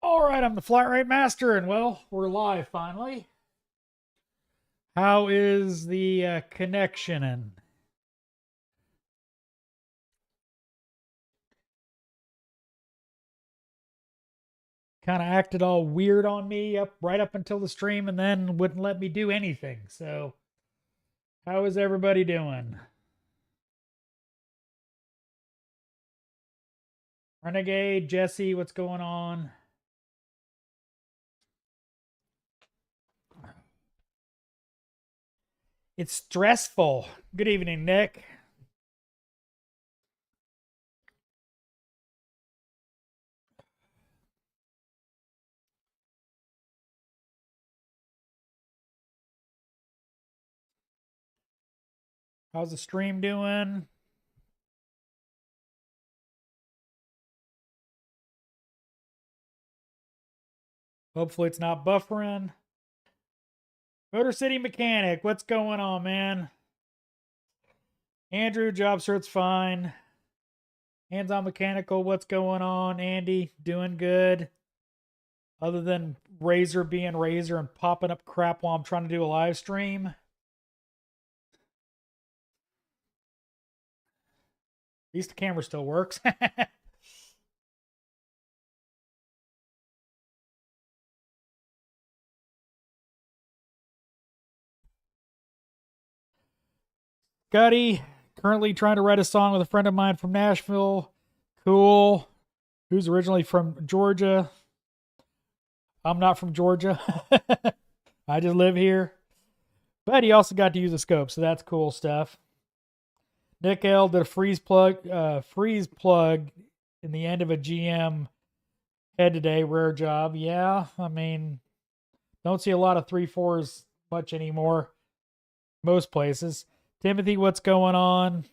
All right, I'm the Flat Rate Master, and well, we're live finally. How is the connection? And kind of acted all weird on me right up until the stream, and then wouldn't let me do anything. So, how is everybody doing? Renegade, Jesse, what's going on? It's stressful. Good evening, Nick. How's the stream doing? Hopefully, it's not buffering. Motor City Mechanic, what's going on, man? Andrew, job search fine. Hands-on mechanical, what's going on? Andy, doing good. Other than Razor being Razor and popping up crap while I'm trying to do a live stream. At least the camera still works. Scotty, currently trying to write a song with a friend of mine from Nashville. Cool. Who's originally from Georgia. I'm not from Georgia. I just live here. But he also got to use a scope, so that's cool stuff. Nick L did a freeze plug in the end of a GM head today. Rare job. Yeah, I mean, don't see a lot of 3.4s much anymore. Most places. Timothy, what's going on?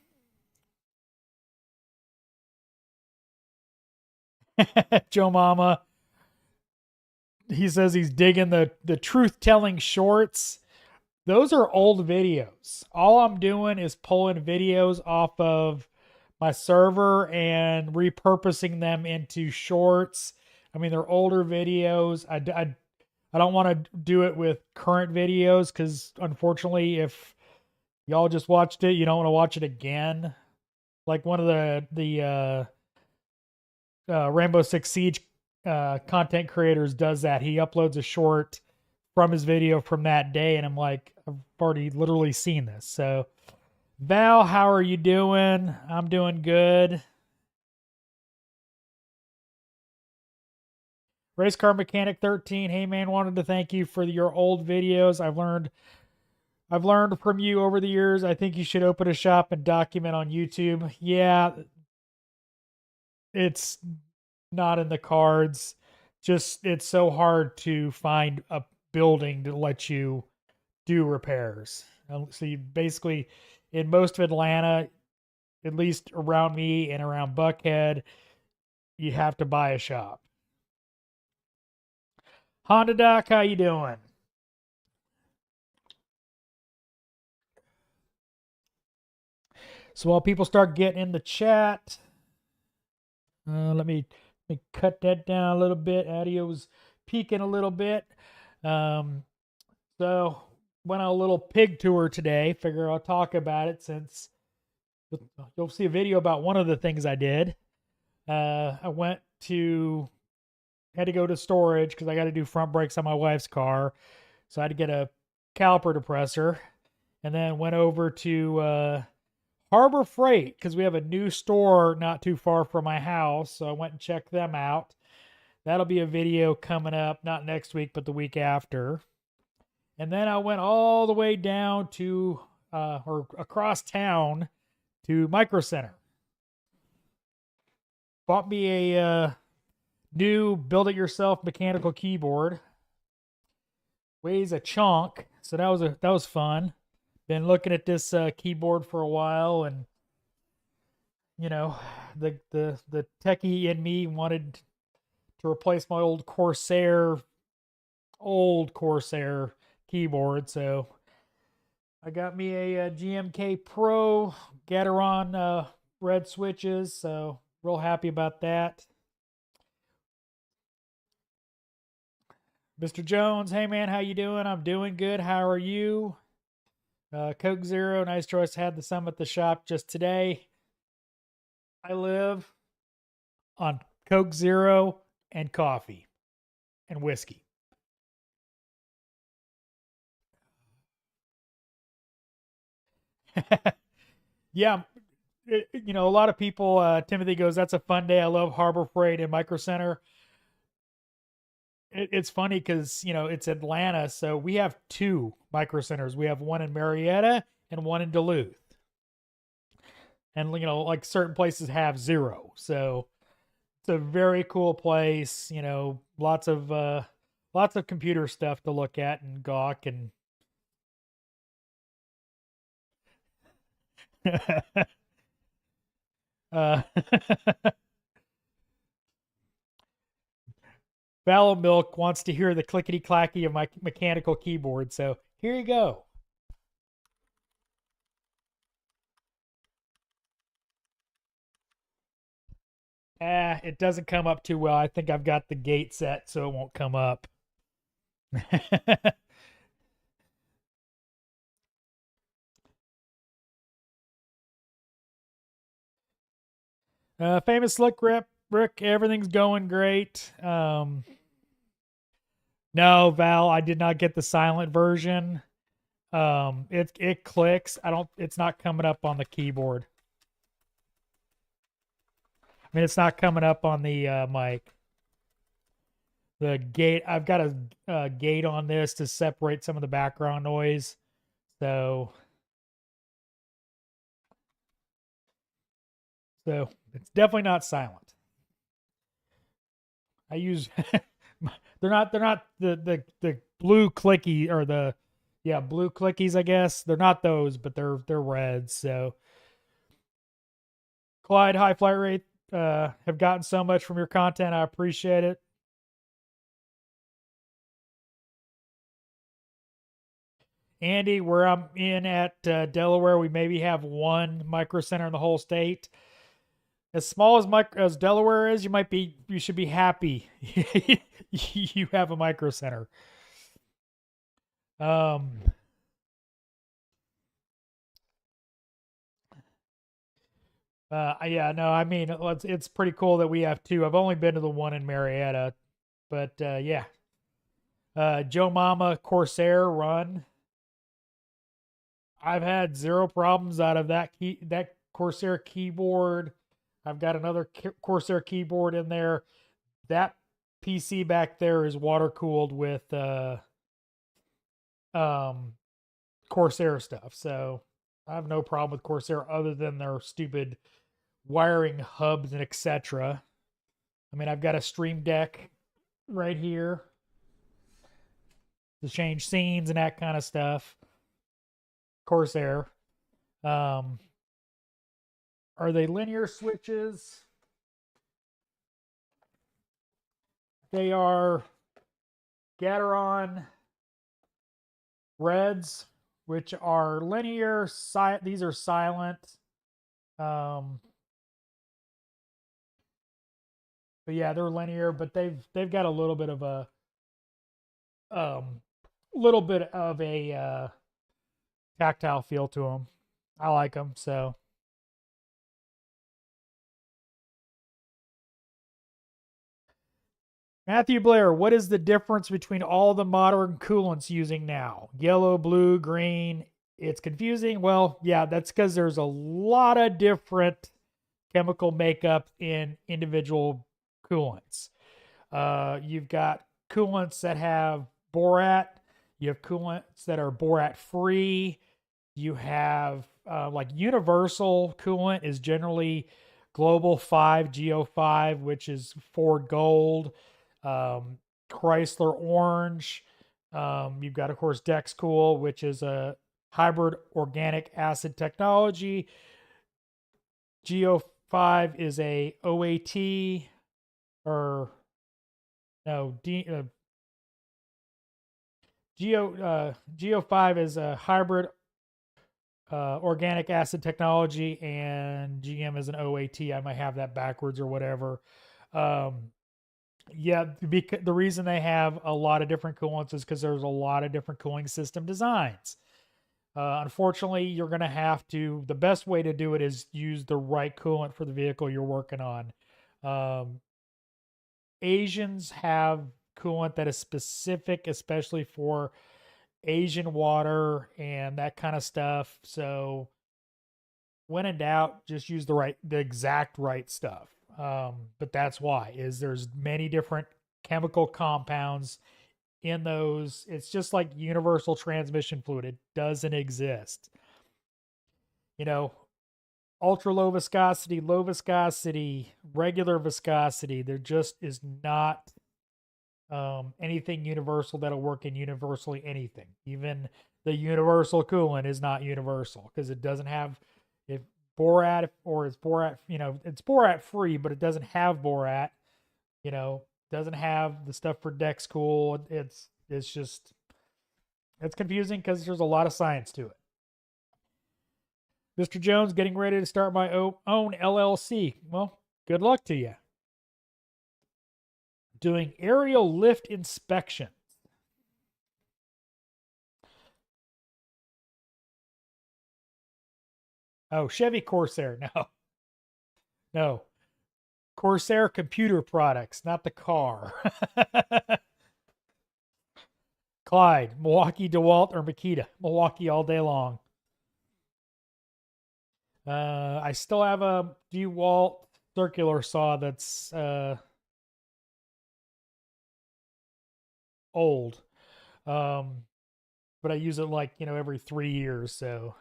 Joe Mama. He says he's digging the truth-telling shorts. Those are old videos. All I'm doing is pulling videos off of my server and repurposing them into shorts. I mean, they're older videos. I don't want to do it with current videos because, unfortunately, if y'all just watched it, you don't want to watch it again. Like one of the Rainbow Six Siege content creators does that. He uploads a short from his video from that day, and I'm like, I've already literally seen this. So, Val, how are you doing? I'm doing good. Race Car Mechanic 13, hey man, wanted to thank you for your old videos. I've learned from you over the years. I think you should open a shop and document on YouTube. Yeah, it's not in the cards. Just it's so hard to find a building to let you do repairs. So you basically, in most of Atlanta, at least around me and around Buckhead, you have to buy a shop. Honda Doc, how you doing? So while people start getting in the chat, let me cut that down a little bit. Audio's peaking a little bit. So went on a little pig tour today. Figure I'll talk about it since you'll see a video about one of the things I did. I had to go to storage because I got to do front brakes on my wife's car. So I had to get a caliper depressor, and then went over to Harbor Freight because we have a new store not too far from my house. So I went and checked them out. That'll be a video coming up, not next week, but the week after. And then I went all the way down to, or across town to Micro Center. Bought me a new build-it-yourself mechanical keyboard. Weighs a chunk, so that was fun. Been looking at this keyboard for a while, and you know, the techie in me wanted to replace my old Corsair keyboard, so I got me a GMK Pro Gateron red switches, so real happy about that. Mr. Jones, hey man, how you doing? I'm doing good. How are you? Coke Zero, nice choice. Had the some at the shop just today. I live on Coke Zero and coffee and whiskey. Yeah, a lot of people. Timothy goes, "That's a fun day. I love Harbor Freight and Micro Center." It's funny because it's Atlanta, so we have two micro centers. We have one in Marietta and one in Duluth, and like certain places have zero. So it's a very cool place. Lots of computer stuff to look at and gawk and. uh, Vallow Milk wants to hear the clickety clacky of my mechanical keyboard, so here you go. It doesn't come up too well. I think I've got the gate set so it won't come up. Famous Slick Rick, everything's going great. No, Val, I did not get the silent version. It clicks. It's not coming up on the keyboard. I mean, it's not coming up on the mic. The gate, I've got a gate on this to separate some of the background noise. So it's definitely not silent. I use they're not the blue clicky or the blue clickies, I guess. They're not those, but they're reds. So Clyde, high flight rate, have gotten so much from your content. I appreciate it. Andy, where I'm in at Delaware, we maybe have one micro center in the whole state. As small as Delaware is, you should be happy you have a micro center. Yeah, no, I mean it's pretty cool that we have two. I've only been to the one in Marietta, but yeah. Joe Mama Corsair run. I've had zero problems out of that Corsair keyboard. I've got another Corsair keyboard in there. That PC back there is water cooled with Corsair stuff. So I have no problem with Corsair other than their stupid wiring hubs and etc. I mean, I've got a Stream Deck right here to change scenes and that kind of stuff. Corsair. Are they linear switches? They are Gateron Reds, which are linear. These are silent. But yeah, they're linear, but they've got a little bit of a tactile feel to them. I like them. So Matthew Blair, what is the difference between all the modern coolants using now? Yellow, blue, green. It's confusing. Well, yeah, that's because there's a lot of different chemical makeup in individual coolants. You've got coolants that have borat. You have coolants that are borat free. You have like universal coolant is generally Global 5 GO5, which is Ford Gold, Chrysler Orange. You've got, of course, Dexcool, which is a hybrid organic acid technology. GO5 is a OAT, or no, GO5 is a hybrid organic acid technology, and GM is an OAT. I might have that backwards or whatever. Yeah, because the reason they have a lot of different coolants is because there's a lot of different cooling system designs. Unfortunately, you're going to have to, the best way to do it is use the right coolant for the vehicle you're working on. Um, Asians have coolant that is specific, especially for Asian water and that kind of stuff. So when in doubt, just use the exact right stuff. But that's why is there's many different chemical compounds in those. It's just like universal transmission fluid. It doesn't exist. You know, ultra low viscosity, regular viscosity. There just is not anything universal that'll work in universally anything. Even the universal coolant is not universal because it doesn't have if borat or it's borat, it's borat free, but it doesn't have borat. Doesn't have the stuff for Dex Cool. It's just it's confusing because there's a lot of science to it. Mr. Jones, getting ready to start my own LLC. Well, good luck to you. Doing aerial lift inspection. Oh, Chevy Corsair. No. No. Corsair computer products, not the car. Clyde, Milwaukee, DeWalt, or Makita. Milwaukee all day long. I still have a DeWalt circular saw that's old. But I use it like, every 3 years. So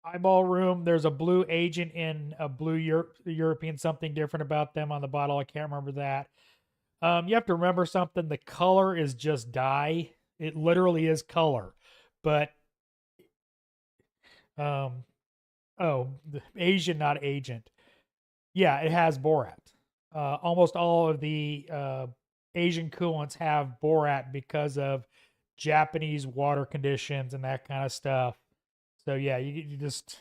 eyeball room. There's a blue agent in a blue European, something different about them on the bottle. I can't remember that. You have to remember something. The color is just dye. It literally is color, but the Asian, not agent. Yeah, it has borat. Almost all of the Asian coolants have borat because of Japanese water conditions and that kind of stuff. So yeah, you just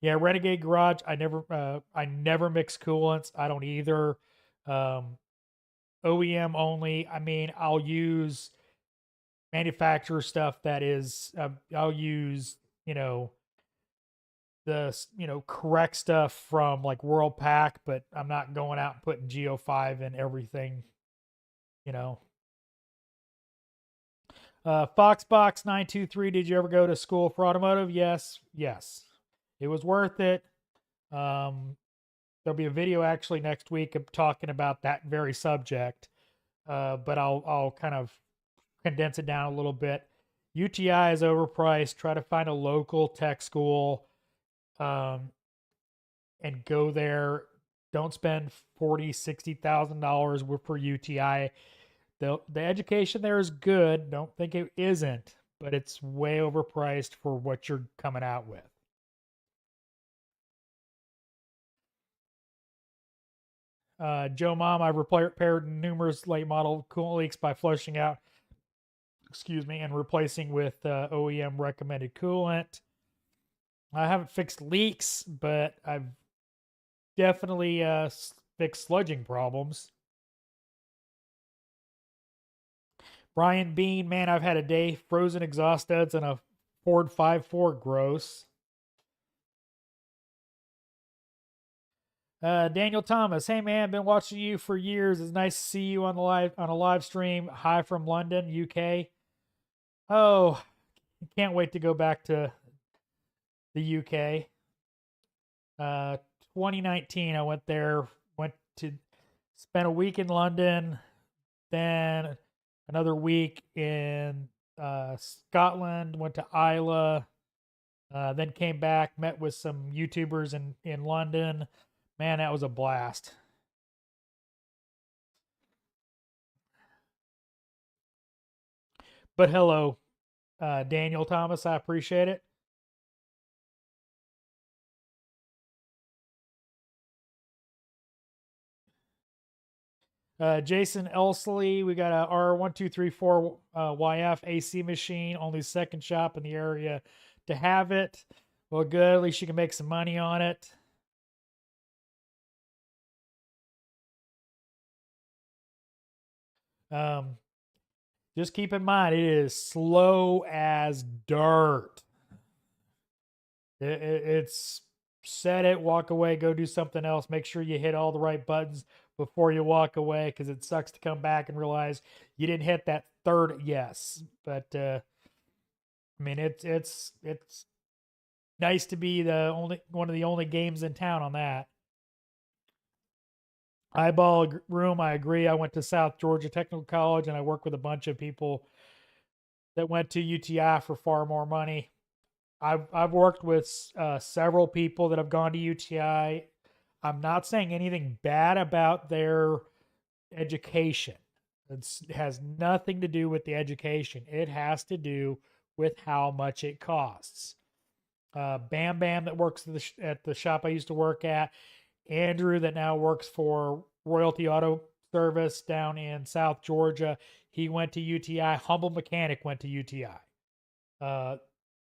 Renegade Garage. I never mix coolants. I don't either. OEM only. I mean, I'll use manufacturer stuff that is. I'll use the correct stuff from like World Pack, but I'm not going out and putting Geo5 in everything. You know. Foxbox 923. Did you ever go to school for automotive? Yes. It was worth it. There'll be a video actually next week of talking about that very subject, but I'll kind of condense it down a little bit. UTI is overpriced. Try to find a local tech school, and go there. Don't spend $40,000-$60,000 for UTI. The education there is good. Don't think it isn't, but it's way overpriced for what you're coming out with. Joe Mom, I've repaired numerous late model coolant leaks by flushing out, and replacing with OEM recommended coolant. I haven't fixed leaks, but I've definitely fixed sludging problems. Brian Bean, man, I've had a day. Frozen exhaust studs and a Ford 5.4 gross. Daniel Thomas, hey man, been watching you for years. It's nice to see you on a live stream. Hi from London, UK. Oh, can't wait to go back to the UK. 2019, I went there. Spent a week in London, then another week in Scotland. Went to Isla. Then came back, met with some YouTubers in London. Man, that was a blast. But hello, Daniel Thomas. I appreciate it. Jason Elsley, we got a R1234 YF AC machine, only second shop in the area to have it. Well, good. At least you can make some money on it. Um, just keep in mind, it is slow as dirt. It's set it, walk away, go do something else. Make sure you hit all the right buttons before you walk away, because it sucks to come back and realize you didn't hit that third yes. But I mean, it's nice to be the only one of the only games in town on that. Eyeball room, I agree. I went to South Georgia Technical College, and I work with a bunch of people that went to UTI for far more money. I've worked with several people that have gone to UTI. I'm not saying anything bad about their education. It has nothing to do with the education. It has to do with how much it costs. Bam Bam that works at the shop I used to work at, Andrew that now works for Royalty Auto Service down in South Georgia. He went to UTI. Humble Mechanic went to UTI.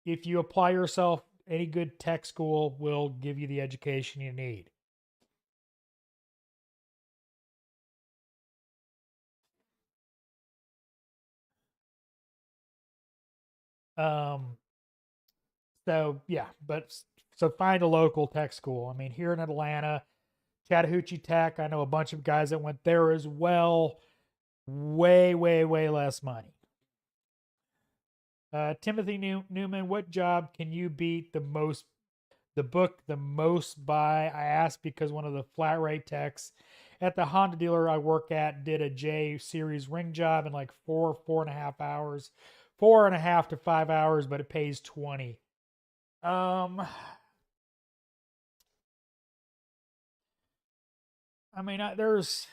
If you apply yourself, any good tech school will give you the education you need. Um, so yeah, but so find a local tech school. I mean, here in Atlanta, Chattahoochee Tech, I know a bunch of guys that went there as well. Way, way, way less money. Timothy Newman, what job can you beat the book the most by? I asked because one of the flat rate techs at the Honda dealer I work at did a J series ring job in like 4.5 hours, 4.5 to 5 hours, but it pays 20. Um, I mean, there's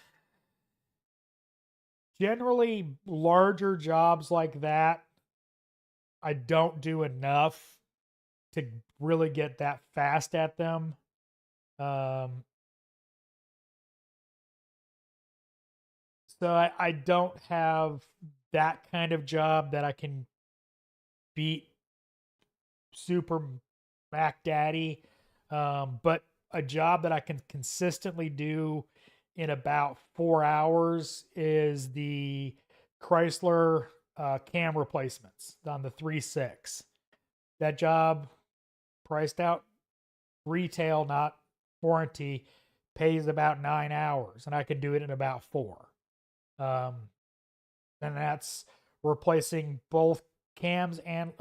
generally larger jobs like that. I don't do enough to really get that fast at them. Um, so I don't have that kind of job that I can beat Super Mac Daddy. But a job that I can consistently do in about 4 hours is the Chrysler cam replacements on the 3.6. That job, priced out retail, not warranty, pays about 9 hours, and I can do it in about four. Um, and that's replacing both cams and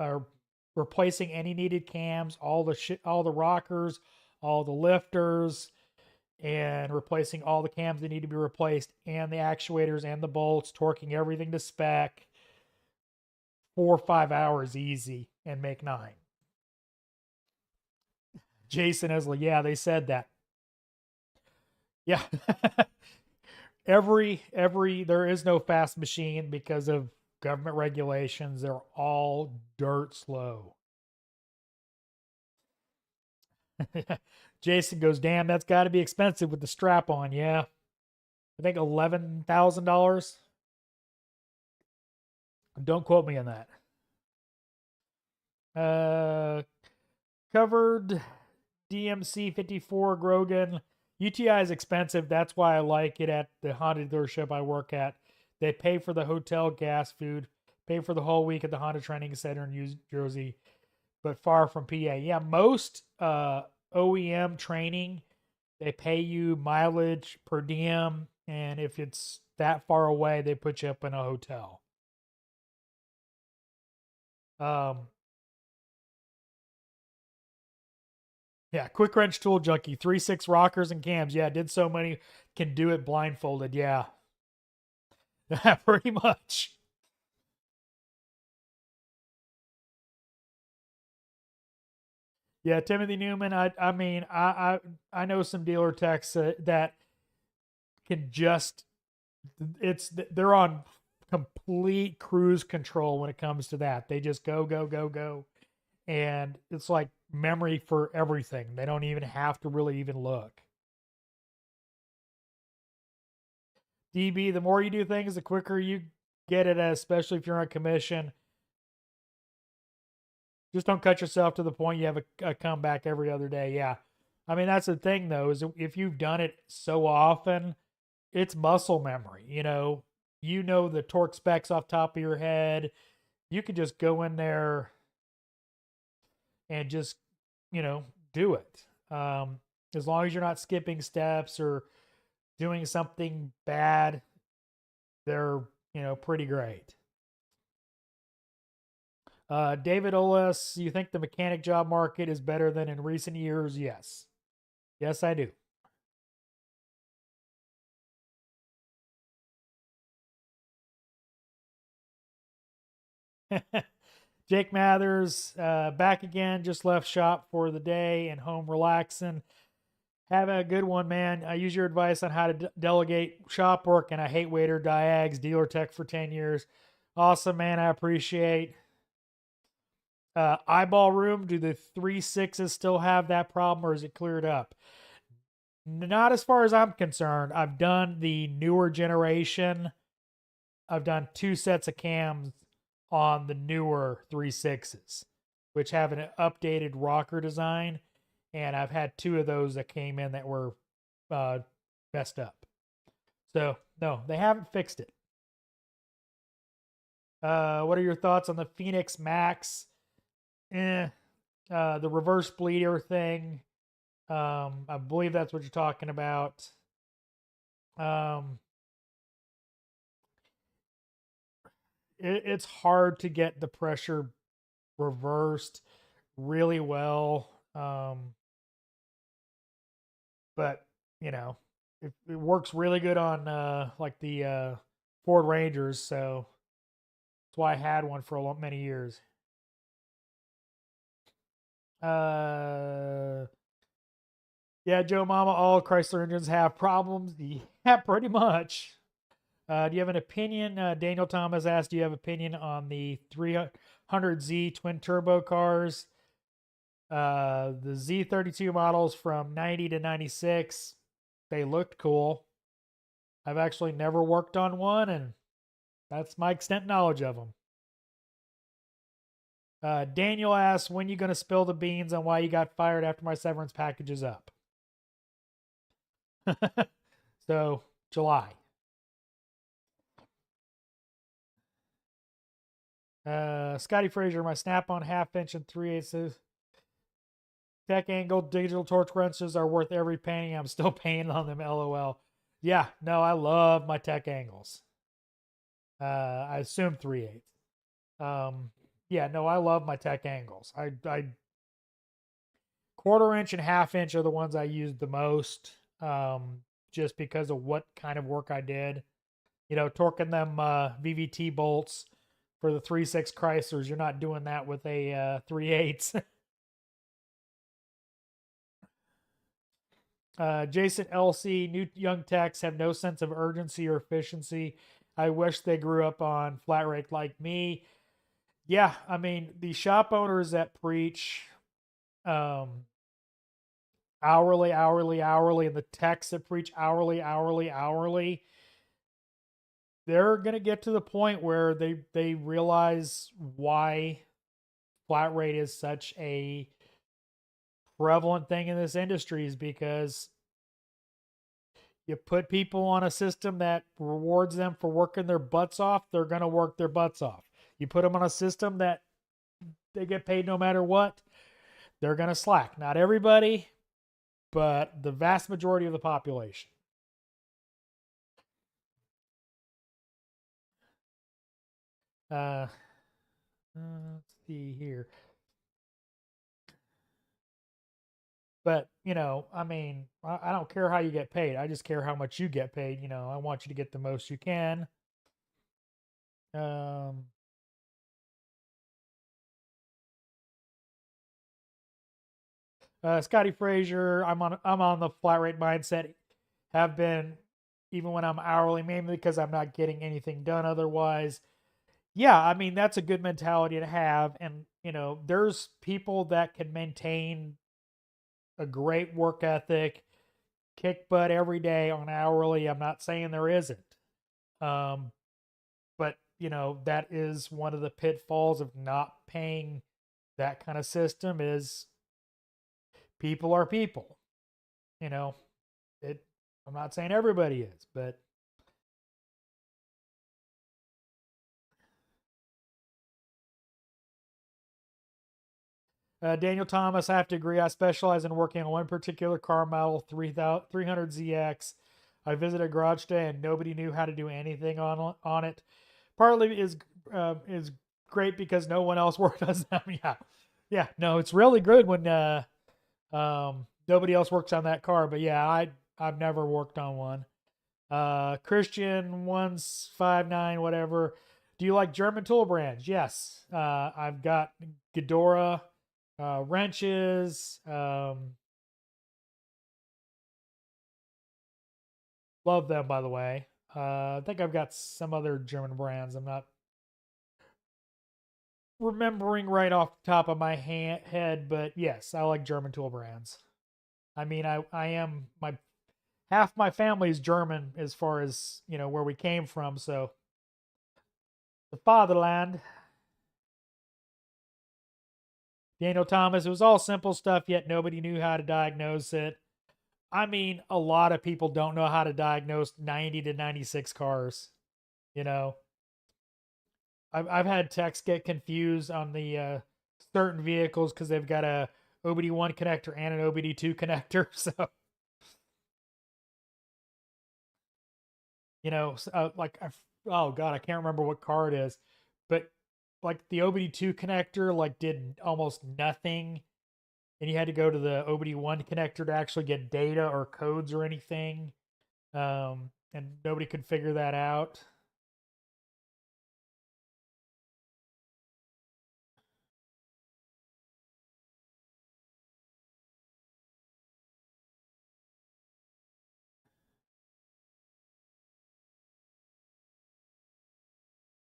replacing any needed cams, all the rockers, all the lifters, and replacing all the cams that need to be replaced, and the actuators and the bolts, torquing everything to spec. 4 or 5 hours easy, and make nine. Jason Esley, yeah, they said that. Yeah. every there is no fast machine because of government regulations. They're all dirt slow. Jason goes, damn, that's got to be expensive with the strap on. Yeah, I think $11,000. Don't quote me on that. Covered DMC 54 Grogan. UTI is expensive. That's why I like it at the Honda dealership I work at. They pay for the hotel, gas, food, pay for the whole week at the Honda Training Center in New Jersey, but far from PA. Yeah, most OEM training, they pay you mileage per diem, and if it's that far away, they put you up in a hotel. Um, yeah, Quick Wrench Tool Junkie, 3.6 rockers and cams. Yeah, did so many, can do it blindfolded. Yeah, pretty much. Yeah, Timothy Newman. I mean, I know some dealer techs that can just they're on complete cruise control when it comes to that. They just go go go go, and it's like memory for everything. They don't even have to really even look. DB, the more you do things, the quicker you get it, especially if you're on commission. Just don't cut yourself to the point you have a comeback every other day. Yeah. I mean, that's the thing though, is if you've done it so often, it's muscle memory. You know the torque specs off top of your head. You can just go in there and just, do it. As long as you're not skipping steps or doing something bad, they're, pretty great. David Oles, you think the mechanic job market is better than in recent years? Yes. Yes, I do. Jake Mathers, back again, just left shop for the day and home relaxing. Have a good one, man. I use your advice on how to delegate shop work, and I hate waiter diags, dealer tech for 10 years. Awesome, man. I appreciate. Eyeball room, do the 3.6s still have that problem, or is it cleared up? Not as far as I'm concerned. I've done the newer generation. I've done 2 sets of cams on the newer 3.6s, which have an updated rocker design. And I've had 2 of those that came in that were messed up. So, no, they haven't fixed it. What are your thoughts on the Phoenix Max? The reverse bleeder thing. I believe that's what you're talking about. It's hard to get the pressure reversed really well. But it works really good on like the Ford Rangers, so that's why I had one for many years. Yeah, Joe Mama, all Chrysler engines have problems. Yeah, pretty much. Do you have an opinion? Daniel Thomas asked, do you have opinion on the 300Z twin turbo cars? The Z32 models from 90 to 96, they looked cool. I've actually never worked on one, and that's my extent knowledge of them. Daniel asks, when you going to spill the beans on why you got fired after my severance package is up? So, July. Scotty Frazier, my snap-on half-inch and 3/8 tech angle digital torch wrenches are worth every penny. I'm still paying on them, lol. Yeah, no, I love my tech angles. I assume 3/8. Yeah, no, I love my tech angles. I 1/4 inch and half-inch are the ones I use the most, just because of what kind of work I did. Torquing them VVT bolts for the 3.6 Chryslers. You're not doing that with a 3/8. Jason LC, new young techs have no sense of urgency or efficiency. I wish they grew up on flat rate like me. Yeah, I mean, the shop owners that preach hourly, and the techs that preach hourly, they're going to get to the point where they realize why flat rate is such a prevalent thing in this industry, is because you put people on a system that rewards them for working their butts off, they're going to work their butts off. You put them on a system that they get paid no matter what, they're going to slack. Not everybody, but the vast majority of the population. Let's see here. But, I mean, I don't care how you get paid. I just care how much you get paid. I want you to get the most you can. Scotty Frazier, I'm on the flat rate mindset. Have been, even when I'm hourly, mainly because I'm not getting anything done otherwise. Yeah, I mean, that's a good mentality to have. And, there's people that can maintain a great work ethic, kick butt every day on hourly. I'm not saying there isn't. But, that is one of the pitfalls of not paying that kind of system is people are people. You know, it. I'm not saying everybody is, but Daniel Thomas, I have to agree. I specialize in working on one particular car model, 300ZX. I visited a garage today and nobody knew how to do anything on it. Partly is great because no one else worked on them. Yeah. No, it's really good when nobody else works on that car. But yeah, I've never worked on one. Christian 159 whatever. Do you like German tool brands? Yes. I've got Megadora, wrenches. Love them, by the way. I think I've got some other German brands. I'm not remembering right off the top of my head, but yes, I like German tool brands. I mean, I am my half my family is German as far as where we came from, so the fatherland. Daniel Thomas, it was all simple stuff, yet nobody knew how to diagnose it. I mean, a lot of people don't know how to diagnose 90 to 96 cars. You know, I've had techs get confused on the certain vehicles because they've got a OBD1 connector and an OBD2 connector. So, like, oh God, I can't remember what car it is, but like the OBD2 connector like did almost nothing, and you had to go to the OBD1 connector to actually get data or codes or anything, and nobody could figure that out.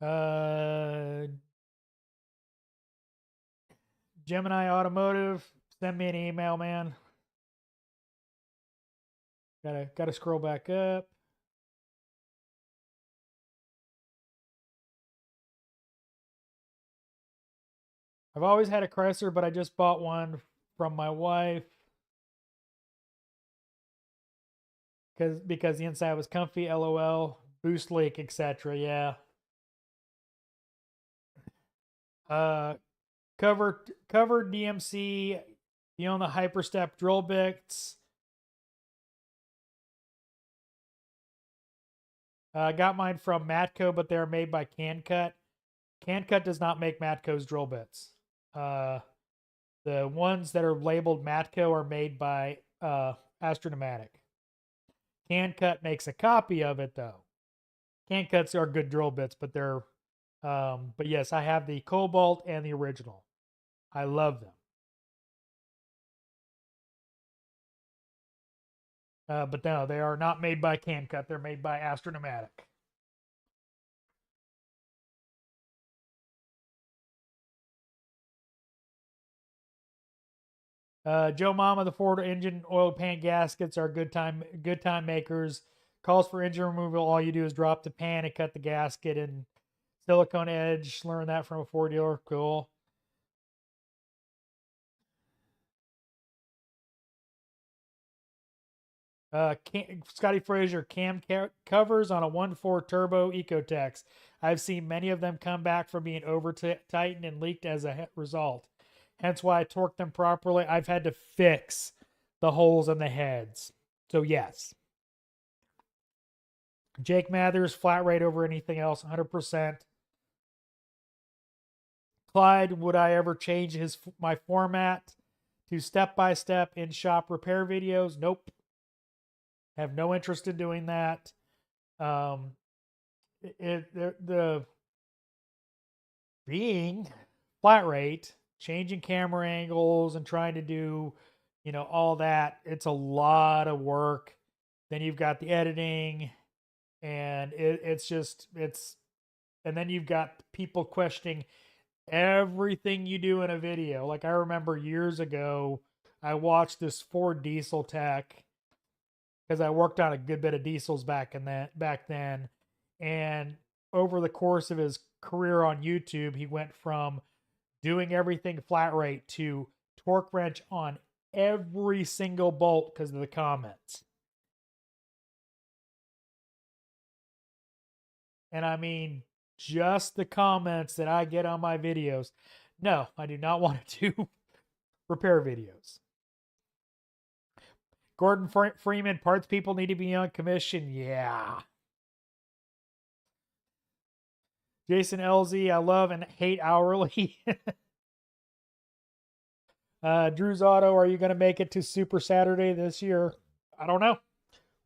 Uh, Gemini Automotive, send me an email, man. Gotta scroll back up. I've always had a Chrysler, but I just bought one from my wife because the inside was comfy. LOL. Boost leak, etc. Yeah. Uh, covered DMC. You own the Hyperstep drill bits. Got mine from Matco, but they're made by CanCut. CanCut does not make Matco's drill bits. The ones that are labeled Matco are made by Astro. CanCut makes a copy of it though. CanCuts are good drill bits, but they're but yes, I have the Cobalt and the original. I love them. But no, they are not made by CanCut. They're made by Astro. Joe Mama, the Ford engine oil pan gaskets are good time makers. Calls for engine removal. All you do is drop the pan and cut the gasket and silicone edge. Learn that from a Ford dealer. Cool. Scotty Frazier cam covers on a 1.4 turbo Ecotex. I've seen many of them come back from being over tightened and leaked as a result. Hence why I torqued them properly. I've had to fix the holes in the heads. So yes. Jake Mathers, flat rate over anything else, 100%. Clyde, would I ever change my format to step-by-step in-shop repair videos? Nope. Have no interest in doing that. The being flat rate, changing camera angles and trying to do, all that, it's a lot of work. Then you've got the editing, and and then you've got people questioning everything you do in a video. Like I remember years ago, I watched this Ford diesel tech because I worked on a good bit of diesels back then, and over the course of his career on YouTube, he went from doing everything flat rate to torque wrench on every single bolt because of the comments. And I mean, just the comments that I get on my videos. No, I do not want to do repair videos. Gordon Freeman, parts people need to be on commission. Yeah. Jason LZ, I love and hate hourly. Drew's Auto, are you going to make it to Super Saturday this year? I don't know.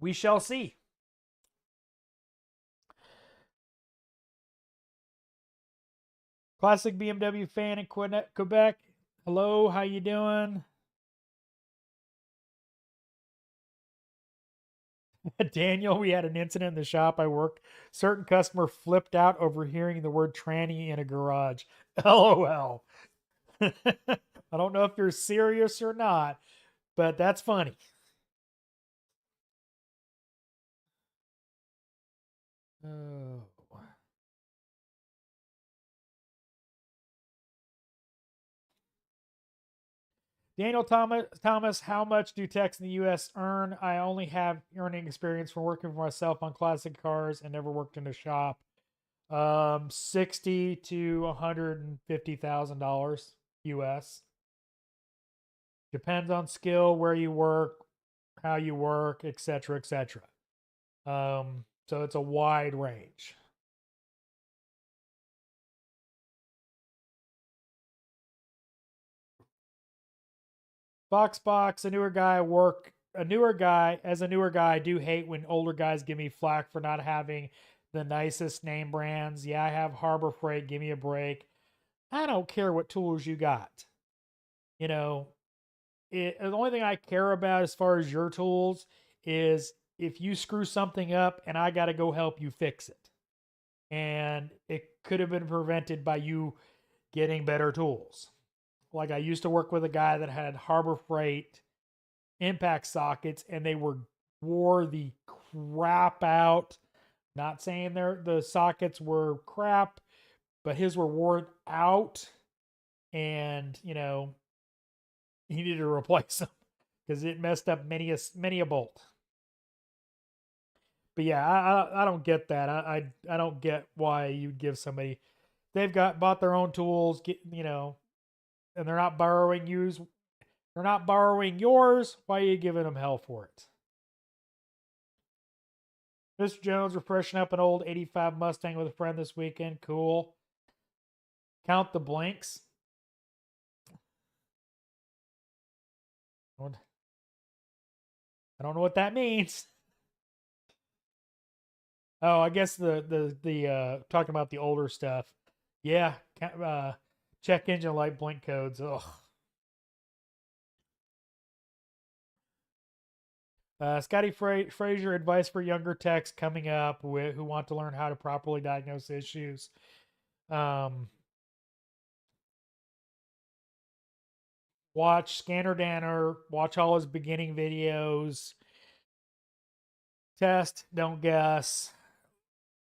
We shall see. Classic BMW fan in Quebec. Hello, how you doing? Daniel, we had an incident in the shop I worked. Certain customer flipped out over hearing the word tranny in a garage. LOL. I don't know if you're serious or not, but that's funny. Oh. Daniel Thomas, how much do techs in the U.S. earn? I only have earning experience from working for myself on classic cars and never worked in a shop. $60 to $150,000 U.S. Depends on skill, where you work, how you work, etc., etc. So it's a wide range. Box, a newer guy, I do hate when older guys give me flack for not having the nicest name brands. Yeah, I have Harbor Freight, give me a break. I don't care what tools you got. You know, the only thing I care about as far as your tools is if you screw something up and I got to go help you fix it. And it could have been prevented by you getting better tools. Like I used to work with a guy that had Harbor Freight impact sockets and they wore the crap out. Not saying the sockets were crap, but his were worn out, and you know he needed to replace them because it messed up many a bolt. But yeah, I don't get that. I don't get why you'd give somebody they've bought their own tools, and they're not borrowing yours. Why are you giving them hell for it? Mr. Jones, we're freshening up an old 85 Mustang with a friend this weekend. Cool. Count the blinks. I don't know what that means. Oh, I guess the talking about the older stuff. Yeah, check engine light blink codes. Ugh. Scotty Frazier, advice for younger techs coming up who want to learn how to properly diagnose issues. Watch Scanner Danner, watch all his beginning videos, test, don't guess,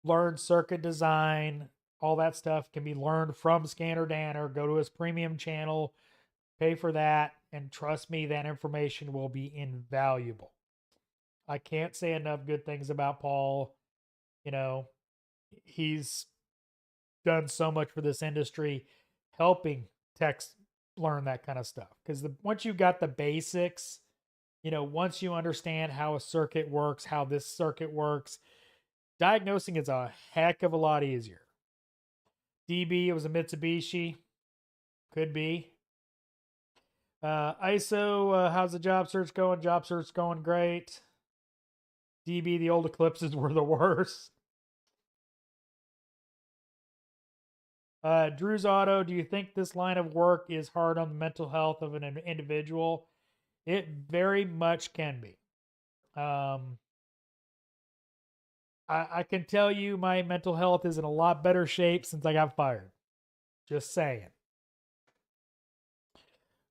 learn circuit design. All that stuff can be learned from Scanner Danner. Go to his premium channel, pay for that, and trust me, that information will be invaluable. I can't say enough good things about Paul. He's done so much for this industry, helping techs learn that kind of stuff. Because once you got the basics, once you understand how a circuit works, how this circuit works, diagnosing is a heck of a lot easier. DB, it was a Mitsubishi. Could be. ISO, how's the job search going? Job search going great. DB, the old Eclipses were the worst. Drew's Auto, do you think this line of work is hard on the mental health of an individual? It very much can be. I can tell you my mental health is in a lot better shape since I got fired. Just saying.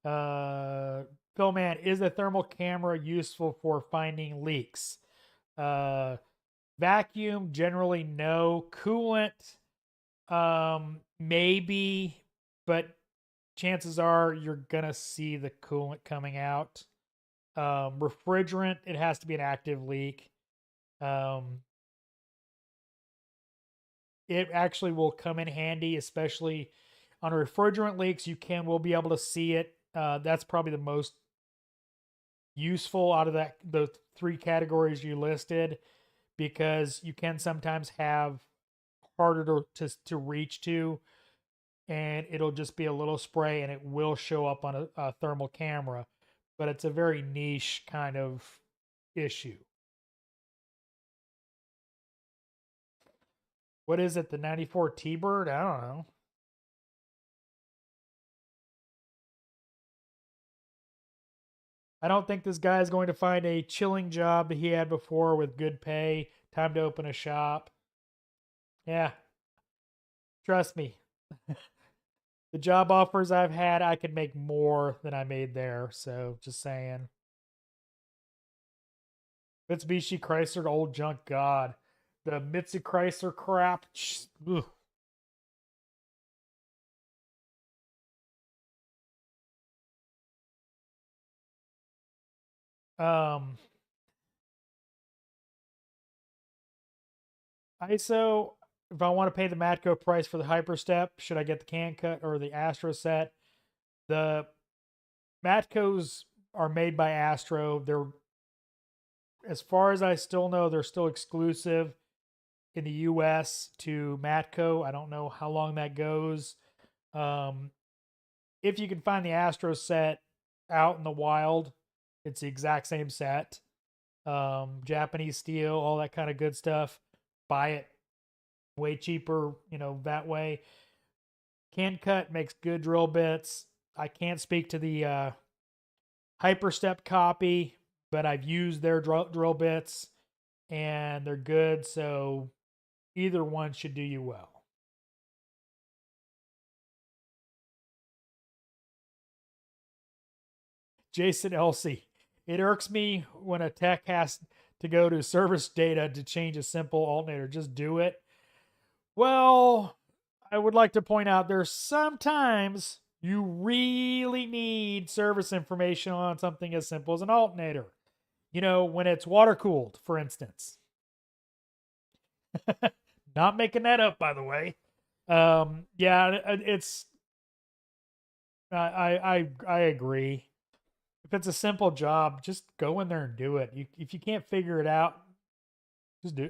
Phil Man, is a thermal camera useful for finding leaks? Vacuum, generally no. Coolant, maybe, but chances are you're gonna see the coolant coming out. Refrigerant, it has to be an active leak. It actually will come in handy, especially on refrigerant leaks. Will be able to see it. That's probably the most useful out of the three categories you listed, because you can sometimes have harder to reach to, and it'll just be a little spray and it will show up on a thermal camera, but it's a very niche kind of issue. What is it, the 94 T-Bird? I don't know. I don't think this guy is going to find a chilling job that he had before with good pay, time to open a shop. Yeah, trust me. The job offers I've had, I could make more than I made there. So just saying. Mitsubishi Chrysler, old junk, God. The Mitsubishi Chrysler crap. Ugh. ISO, if I want to pay the Matco price for the Hyperstep, should I get the can cut or the Astro set? The Matcos are made by Astro. They're, as far as I still know, they're still exclusive in the US to Matco. I don't know how long that goes. If you can find the Astro set out in the wild, it's the exact same set. Japanese steel, all that kind of good stuff. Buy it way cheaper, that way. Can cut makes good drill bits. I can't speak to the Hyperstep copy, but I've used their drill bits and they're good, so either one should do you well. Jason Elsey, it irks me when a tech has to go to service data to change a simple alternator. Just do it. Well, I would like to point out there's sometimes you really need service information on something as simple as an alternator. When it's water cooled, for instance. Not making that up, by the way. Yeah, it's. I agree. If it's a simple job, just go in there and do it. If you can't figure it out, just do.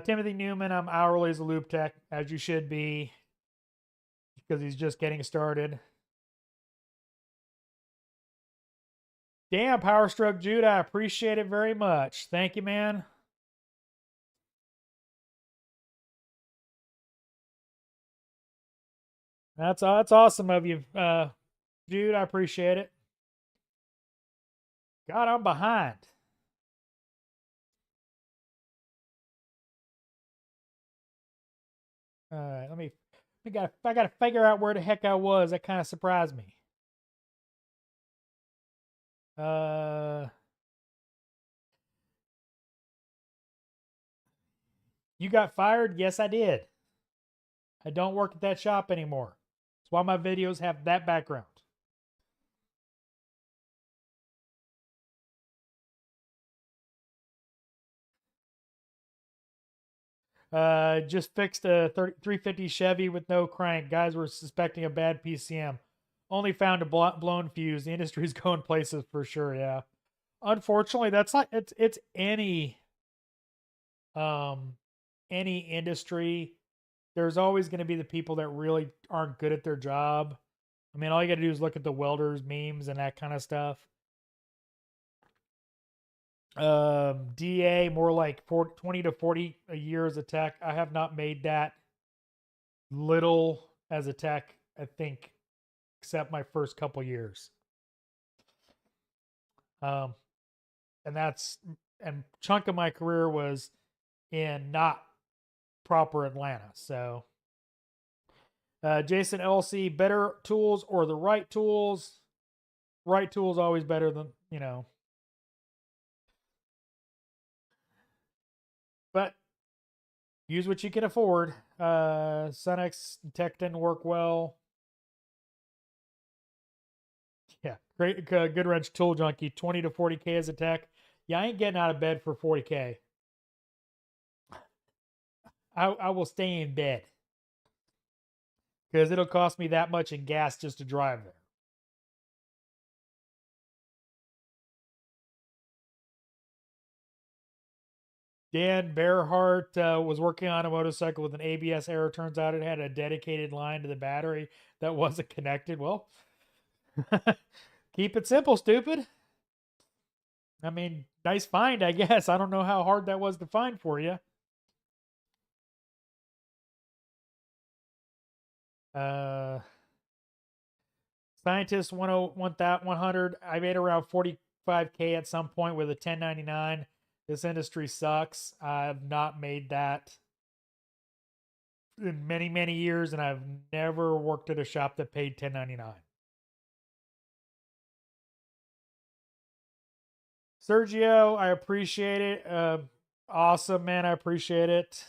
Timothy Newman, I'm hourly as a loop tech, as you should be, because he's just getting started. Damn, Power Stroke Jude, I appreciate it very much. Thank you, man. That's awesome of you, Jude. I appreciate it. God, I'm behind. All right, I gotta figure out where the heck I was. That kind of surprised me. You got fired? Yes, I did. I don't work at that shop anymore. That's why my videos have that background. Just fixed a 350 Chevy with no crank. Guys were suspecting a bad PCM. Only found a blown fuse. The industry's going places for sure. Yeah. Unfortunately, that's like it's any industry. There's always going to be the people that really aren't good at their job. I mean, all you got to do is look at the welders memes and that kind of stuff. DA more like 20 to 40 a year as a tech. I have not made that little as a tech, I think, except my first couple years. And chunk of my career was in not proper Atlanta. So Jason LC, better tools or the right tools? Right tools always better than, but use what you can afford. Sunex tech didn't work well. Yeah, great, good wrench tool junkie. 20 to 40K as a tech. Yeah, I ain't getting out of bed for 40K. I will stay in bed because it'll cost me that much in gas just to drive there. Dan Bearhart was working on a motorcycle with an ABS error. Turns out it had a dedicated line to the battery that wasn't connected. Well, keep it simple, stupid. I mean, nice find, I guess. I don't know how hard that was to find for you. Scientist 100. I made around 45K at some point with a 1099. This industry sucks. I've not made that in many, many years, and I've never worked at a shop that paid 1099. Sergio, I appreciate it. Awesome, man. I appreciate it.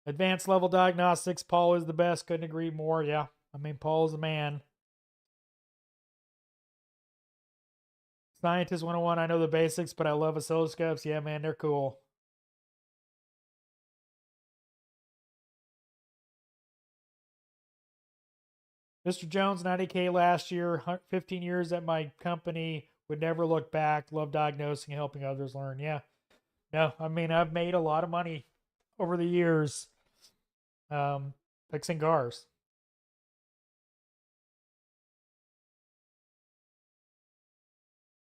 Advanced level diagnostics. Paul is the best. Couldn't agree more. Yeah. I mean, Paul is the man. Scientist 101. I know the basics, but I love oscilloscopes. Yeah, man. They're cool. Mr. Jones, 90K last year, 15 years at my company, would never look back. Love diagnosing and helping others learn. Yeah. No, I mean, I've made a lot of money over the years fixing cars.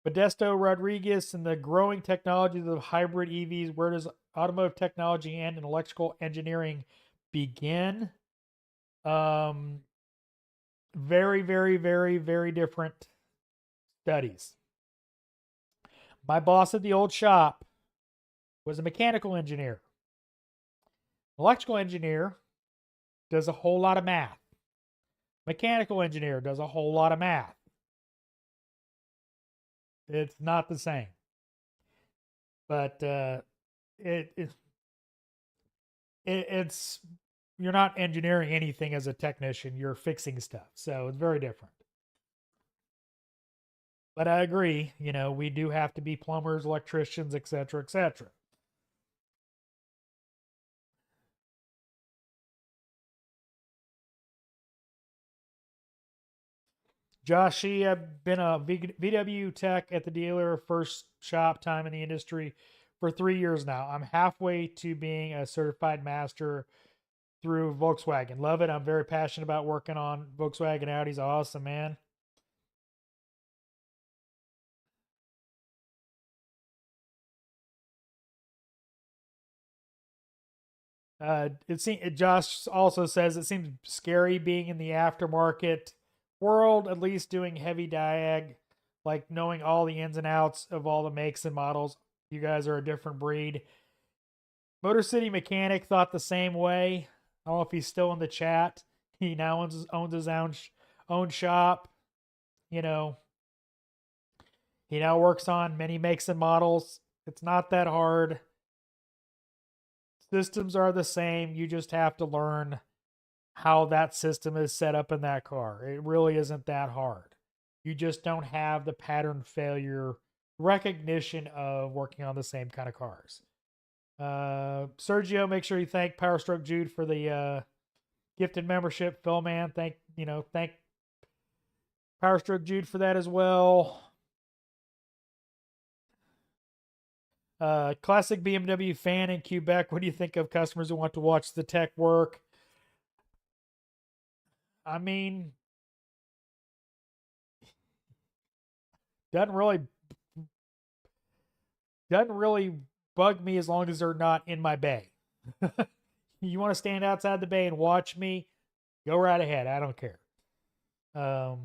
Modesto Rodriguez and the growing technologies of hybrid EVs. Where does automotive technology and electrical engineering begin? Um, very, very, very, very different studies. My boss at the old shop was a mechanical engineer. Electrical engineer does a whole lot of math. Mechanical engineer does a whole lot of math. It's not the same. But it's you're not engineering anything as a technician. You're fixing stuff. So it's very different. But I agree, we do have to be plumbers, electricians, etc., etc. Josh, I've been a VW tech at the dealer, first shop time in the industry for 3 years now. I'm halfway to being a certified master through Volkswagen. Love it. I'm very passionate about working on Volkswagen Audi's awesome, man. Josh also says it seems scary being in the aftermarket world, at least doing heavy diag, like knowing all the ins and outs of all the makes and models. You guys are a different breed. Motor City Mechanic thought the same way. I don't know if he's still in the chat. He now owns his own shop. You know, he now works on many makes and models. It's not that hard. Systems are the same. You just have to learn how that system is set up in that car. It really isn't that hard. You just don't have the pattern failure recognition of working on the same kind of cars. Sergio, make sure you thank Powerstroke Jude for the gifted membership. Phil, man, thank Powerstroke Jude for that as well. Classic BMW fan in Quebec. What do you think of customers who want to watch the tech work? I mean, doesn't really bug me as long as they're not in my bay. You want to stand outside the bay and watch me? Go right ahead. I don't care. But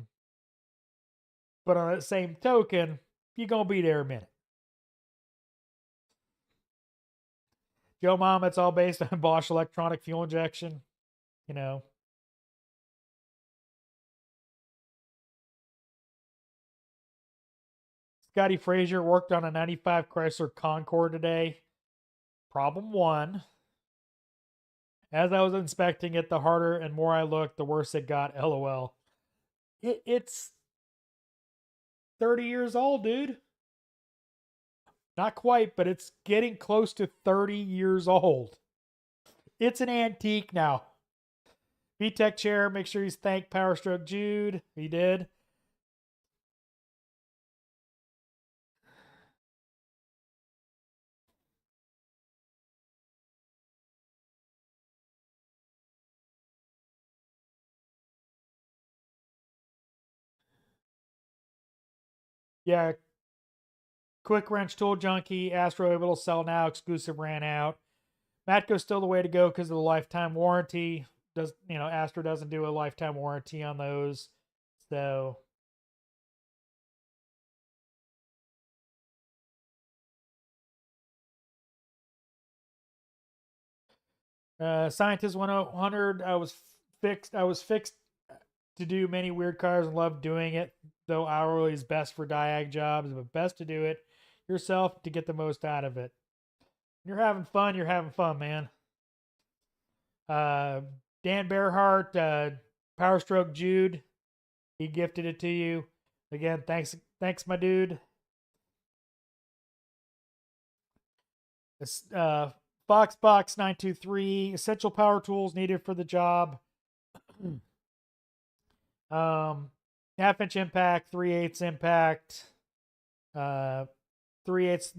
on that same token, you're gonna be there a minute. Joe Mom, it's all based on Bosch electronic fuel injection. You know. Scotty Frazier worked on a 95 Chrysler Concorde today. Problem one. As I was inspecting it, the harder and more I looked, the worse it got. LOL. It's 30 years old, dude. Not quite, but it's getting close to 30 years old. It's an antique now. VTech chair, make sure he's thanked Power Stroke Jude. He did. Yeah, Quick Wrench Tool Junkie, Astro able to sell now, exclusive ran out. Matco's still the way to go because of the lifetime warranty. Does Astro doesn't do a lifetime warranty on those. So Scientist 100, I was fixed to do many weird cars and love doing it, though hourly is best for diag jobs, but best to do it yourself to get the most out of it. You're having fun, man. Uh, Dan Bearhart, Power Stroke Jude, he gifted it to you. Again, thanks, my dude. Foxbox 923, essential power tools needed for the job. Half-inch impact, 3/8 impact, 3/8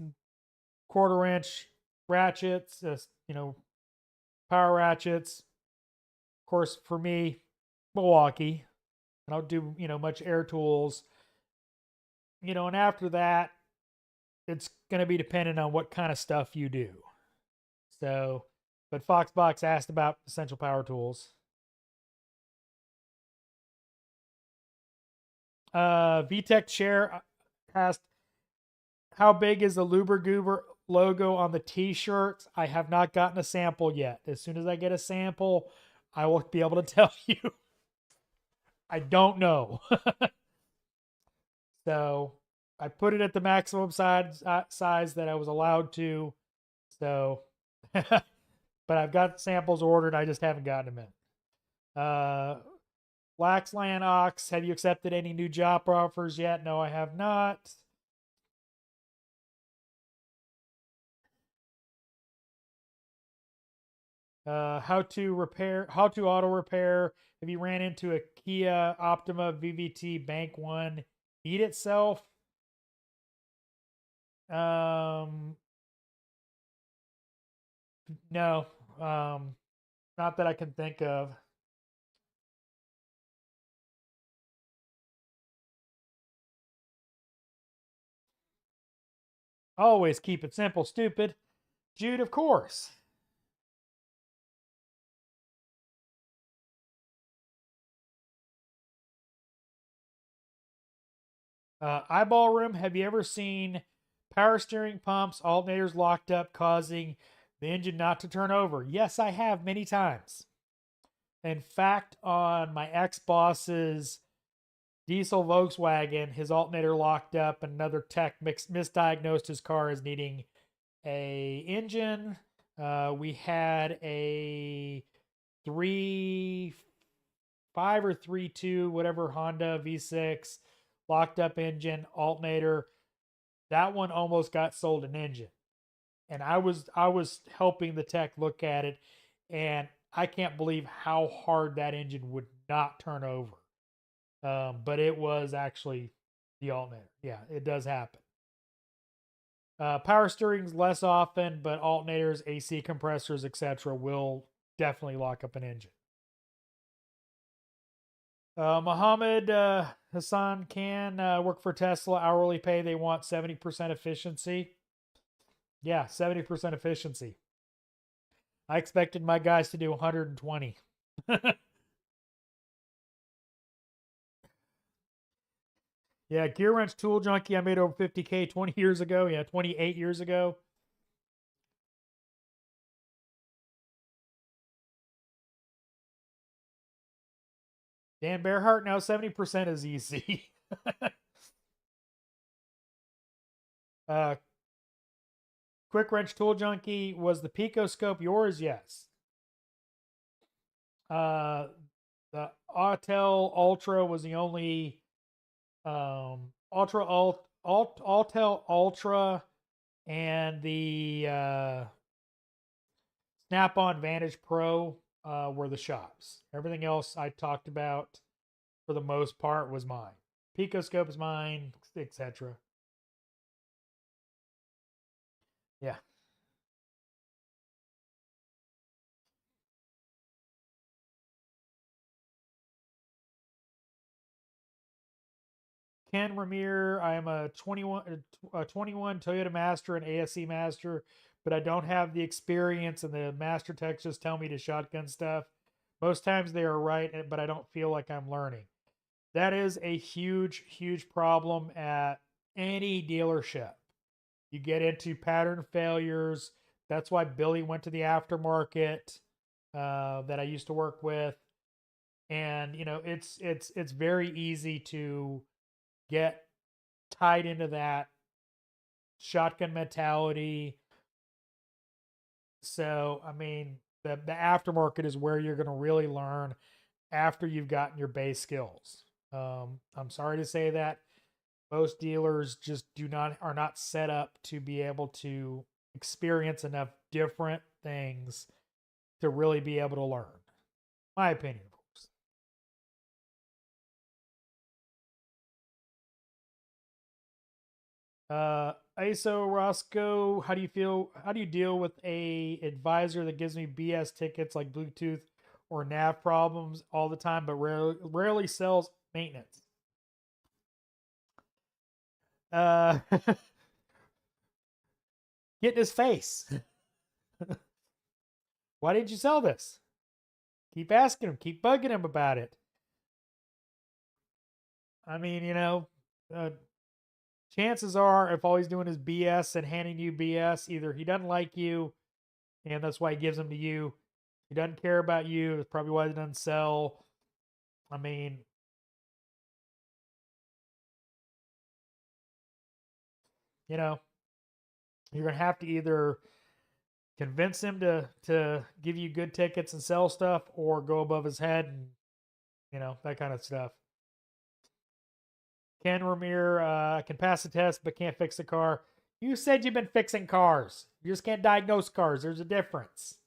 quarter-inch ratchets, power ratchets. Of course, for me, Milwaukee. I don't do, much air tools. And after that, it's going to be dependent on what kind of stuff you do. So, but Foxbox asked about essential power tools. VTech Chair asked, how big is the Luber Goober logo on the t-shirts? I have not gotten a sample yet. As soon as I get a sample, I will be able to tell you. I don't know. So I put it at the maximum size that I was allowed to. So, but I've got samples ordered. I just haven't gotten them in. Laxland Ox, have you accepted any new job offers yet? No, I have not. How to auto repair. Have you ran into a Kia Optima VVT Bank 1 eat itself? No. Not that I can think of. Always keep it simple, stupid. Jude, of course. Eyeball room. Have you ever seen power steering pumps, alternators locked up, causing the engine not to turn over? Yes, I have many times. In fact, on my ex-boss's diesel Volkswagen, his alternator locked up, and another tech misdiagnosed his car as needing a engine. We had a 3.5 or 3.2, whatever Honda V6 locked up engine alternator. That one almost got sold an engine, and I was helping the tech look at it, and I can't believe how hard that engine would not turn over. But it was actually the alternator. Yeah, it does happen. Power steering's less often, but alternators, AC compressors, etc., will definitely lock up an engine. Mohammed Hassan can work for Tesla, hourly pay. They want 70% efficiency. Yeah, 70% efficiency. I expected my guys to do 120. Yeah, Gear Wrench Tool Junkie, I made over 50K 20 years ago. Yeah, 28 years ago. Dan Bearhart, now 70% is easy. uh, Quick Wrench Tool Junkie, was the Pico scope yours? Yes. The Autel Ultra was the only Autel Ultra and the Snap-on Vantage Pro were the shops. Everything else I talked about for the most part was mine. Picoscope is mine, etc. Yeah. Ken Ramir, I am a 21 Toyota Master and ASC Master, but I don't have the experience, and the Master Techs just tell me to shotgun stuff. Most times they are right, but I don't feel like I'm learning. That is a huge, huge problem at any dealership. You get into pattern failures. That's why Billy went to the aftermarket that I used to work with, and it's very easy to get tied into that shotgun mentality. So, I mean, the aftermarket is where you're going to really learn after you've gotten your base skills. I'm sorry to say that most dealers just are not set up to be able to experience enough different things to really be able to learn. My opinion, of course. ISO Roscoe, how do you feel? How do you deal with a advisor that gives me BS tickets like Bluetooth or nav problems all the time, but rarely sells maintenance? Get in his face. Why didn't you sell this? Keep asking him. Keep bugging him about it. I mean, chances are, if all he's doing is BS and handing you BS, either he doesn't like you, and that's why he gives them to you. He doesn't care about you. That's probably why he doesn't sell. I mean, you're gonna have to either convince him to give you good tickets and sell stuff, or go above his head and that kind of stuff. Ken Ramir, can pass the test but can't fix the car. You said you've been fixing cars. You just can't diagnose cars. There's a difference.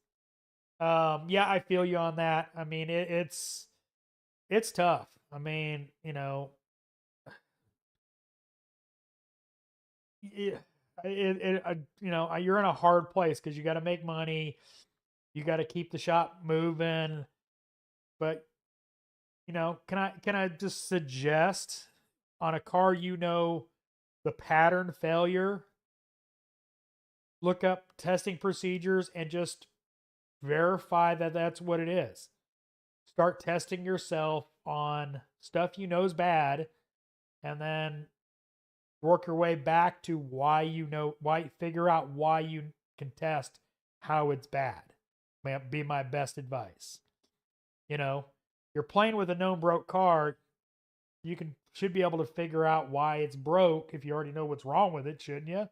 Yeah, I feel you on that. I mean, it's tough. I mean, it, you're in a hard place because you got to make money. You got to keep the shop moving. But can I just suggest on a car the pattern failure, look up testing procedures and just verify that that's what it is. Start testing yourself on stuff is bad, and then work your way back to figure out why you can test how it's bad. May be my best advice. You're playing with a known broke car, should be able to figure out why it's broke if you already know what's wrong with it, shouldn't you?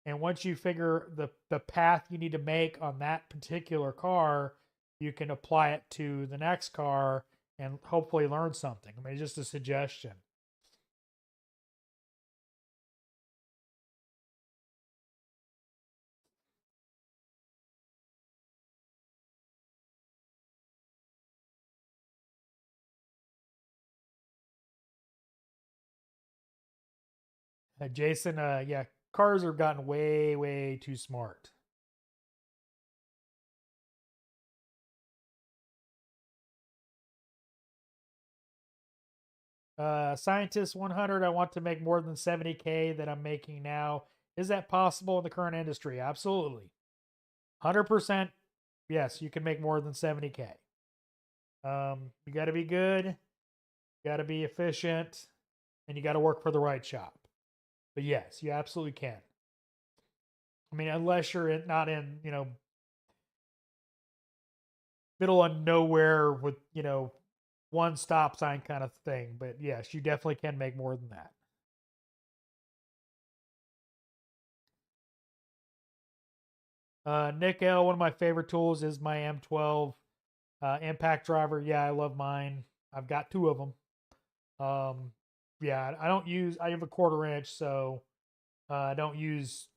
And once you figure the path you need to make on that particular car, you can apply it to the next car and hopefully learn something. I mean, just a suggestion. Jason, yeah, cars have gotten way, way too smart. Scientist 100, I want to make more than 70K that I'm making now. Is that possible in the current industry? Absolutely. 100%. Yes, you can make more than 70K. You got to be good, you got to be efficient, and you got to work for the right shop. But yes, you absolutely can. I mean, unless you're not in, middle of nowhere with, one stop sign kind of thing. But yes, you definitely can make more than that. Nick L, one of my favorite tools is my M12. Impact driver, yeah, I love mine. I've got two of them. Yeah, I don't use. I have a 1/4 inch, so I don't use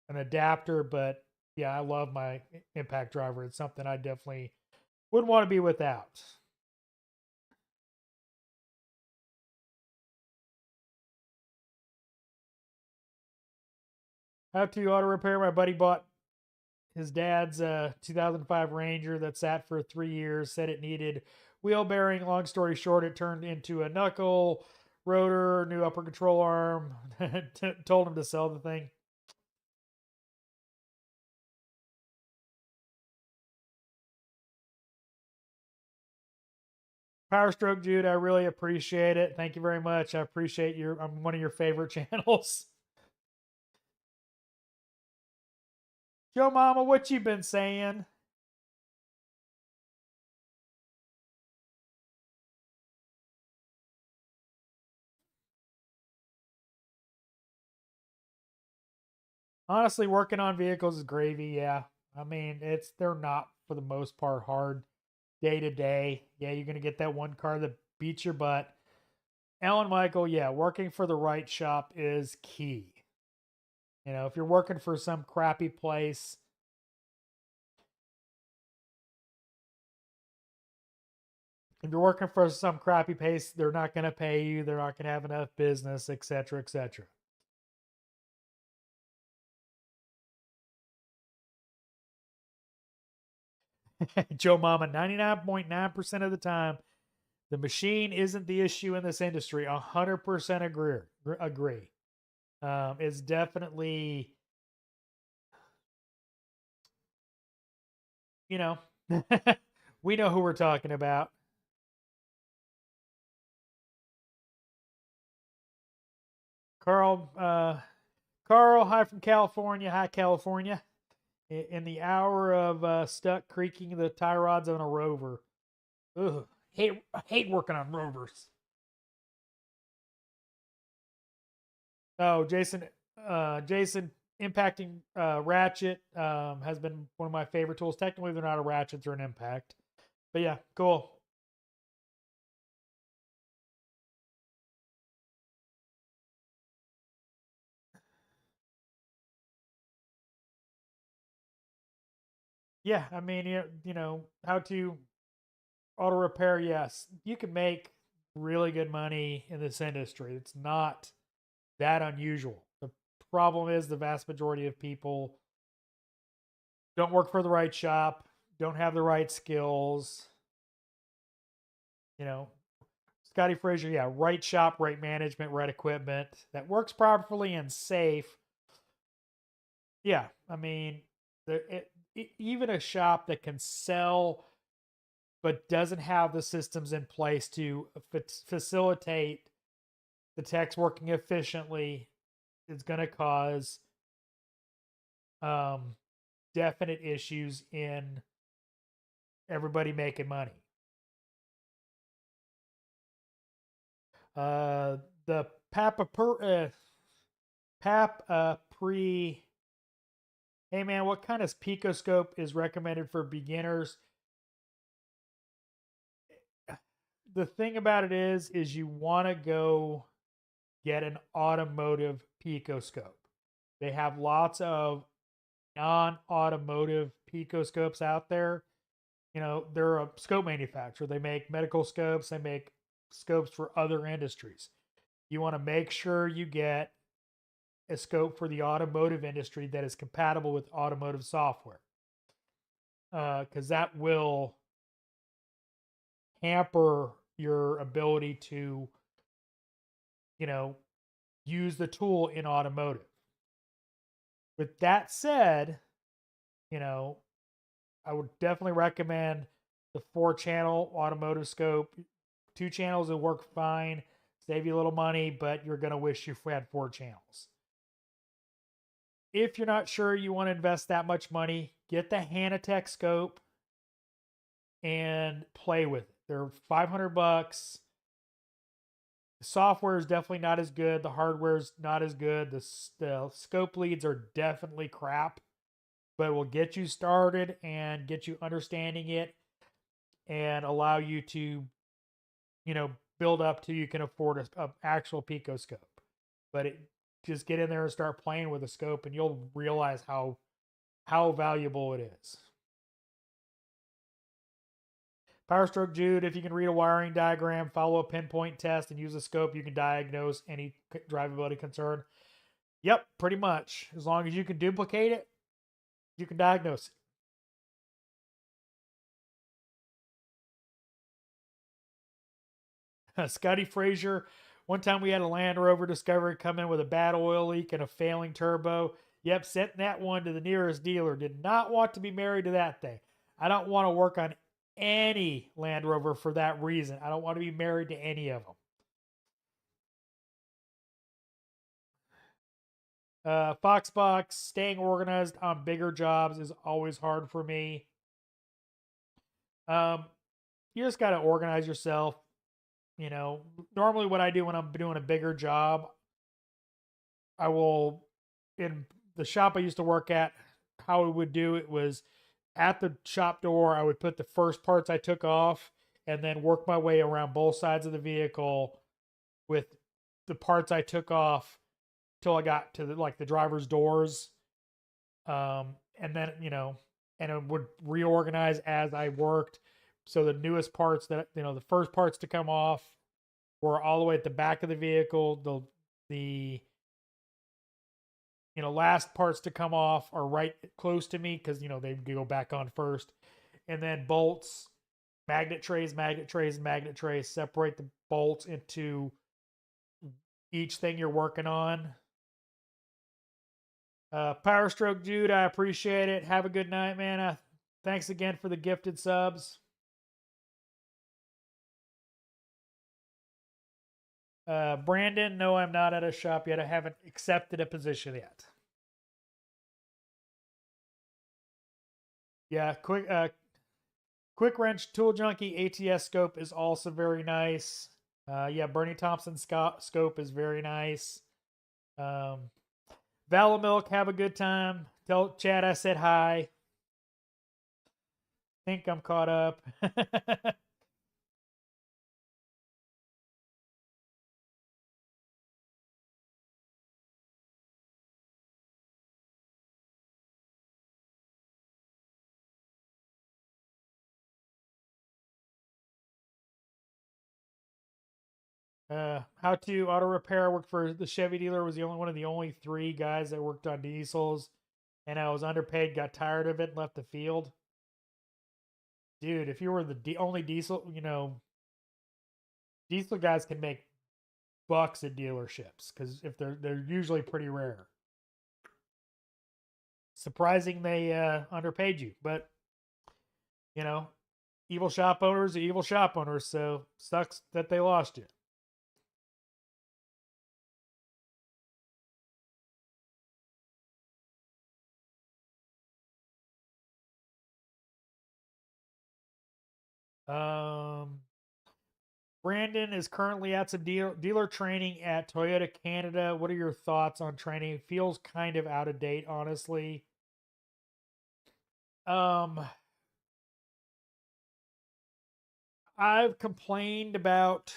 an adapter. But yeah, I love my impact driver. It's something I definitely wouldn't want to be without. How to auto repair? My buddy bought his dad's 2005 Ranger that sat for 3 years. Said it needed wheel bearing. Long story short, it turned into a knuckle, rotor, new upper control arm. Told him to sell the thing. Power Stroke Jude, I really appreciate it. Thank you very much. I appreciate I'm one of your favorite channels. Joe Mama, what you been saying? Honestly, working on vehicles is gravy, yeah. I mean, they're not for the most part hard day to day. Yeah, you're gonna get that one car that beats your butt. Alan Michael, yeah, working for the right shop is key. If you're working for some crappy place, if you're working for some crappy place, they're not going to pay you. They're not going to have enough business, etc., etc. Joe Mama, 99.9% of the time, the machine isn't the issue in this industry. 100% agree. It's definitely, you know, we know who we're talking about. Carl, Carl, hi from California. Hi, California. In the hour of stuck creaking the tie rods on a rover. Ugh, hate working on rovers. Oh, Jason impacting ratchet has been one of my favorite tools. Technically, they're not a ratchet; they're an impact. But yeah, cool. Yeah, I mean, how to auto repair. Yes, you can make really good money in this industry. It's not that unusual. The problem is the vast majority of people don't work for the right shop, don't have the right skills. You know, Scotty Frazier, yeah, right shop, right management, right equipment that works properly and safe. Yeah, I mean, even a shop that can sell but doesn't have the systems in place to facilitate the techs working efficiently is going to cause um, definite issues in everybody making money. The Pap Pre. Hey man, what kind of picoscope is recommended for beginners? The thing about it is you want to go get an automotive picoscope. They have lots of non-automotive picoscopes out there. They're a scope manufacturer. They make medical scopes, they make scopes for other industries. You want to make sure you get a scope for the automotive industry that is compatible with automotive software. Because that will hamper your ability to, you know, use the tool in automotive. With that said, you know, I would definitely recommend the 4-channel automotive scope. 2 channels will work fine, save you a little money, but you're going to wish you had 4 channels. If you're not sure you want to invest that much money, get the Hanatech scope and play with it. They're $500. The software is definitely not as good. The hardware is not as good. The scope leads are definitely crap, but it will get you started and get you understanding it. and allow you to, build up till you can afford a actual pico scope. But just get in there and start playing with a scope, and you'll realize how valuable it is. Power Stroke Jude, if you can read a wiring diagram, follow a pinpoint test, and use a scope, you can diagnose any drivability concern. Yep, pretty much. As long as you can duplicate it, you can diagnose it. Scotty Frazier, one time we had a Land Rover Discovery come in with a bad oil leak and a failing turbo. Yep, sent that one to the nearest dealer. Did not want to be married to that thing. I don't want to work on any Land Rover for that reason. I don't want to be married to any of them. Foxbox, staying organized on bigger jobs is always hard for me. You just got to organize yourself. Normally what I do when I'm doing a bigger job, I will, in the shop I used to work at, how I would do it was at the shop door, I would put the first parts I took off and then work my way around both sides of the vehicle with the parts I took off till I got to the driver's doors. And then, and it would reorganize as I worked. So the newest parts that, the first parts to come off were all the way at the back of the vehicle. The last parts to come off are right close to me because, they go back on first. And then bolts, magnet trays, separate the bolts into each thing you're working on. Power Stroke Jude, I appreciate it. Have a good night, man. Thanks again for the gifted subs. Brandon, no, I'm not at a shop yet. I haven't accepted a position yet. Yeah, Quick Wrench Tool Junkie ATS scope is also very nice. Yeah, Bernie Thompson scope is very nice. Valamilk, have a good time. Tell Chad I said hi. Think I'm caught up. How to auto repair. Worked for the Chevy dealer. Was one of the only 3 guys that worked on diesels, and I was underpaid. Got tired of it, and left the field. Dude, if you were the only diesel, diesel guys can make bucks at dealerships because if they're usually pretty rare. Surprising they underpaid you, but evil shop owners are evil shop owners, so sucks that they lost you. Brandon is currently at some dealer training at Toyota Canada. What are your thoughts on training? It feels kind of out of date, honestly. I've complained about,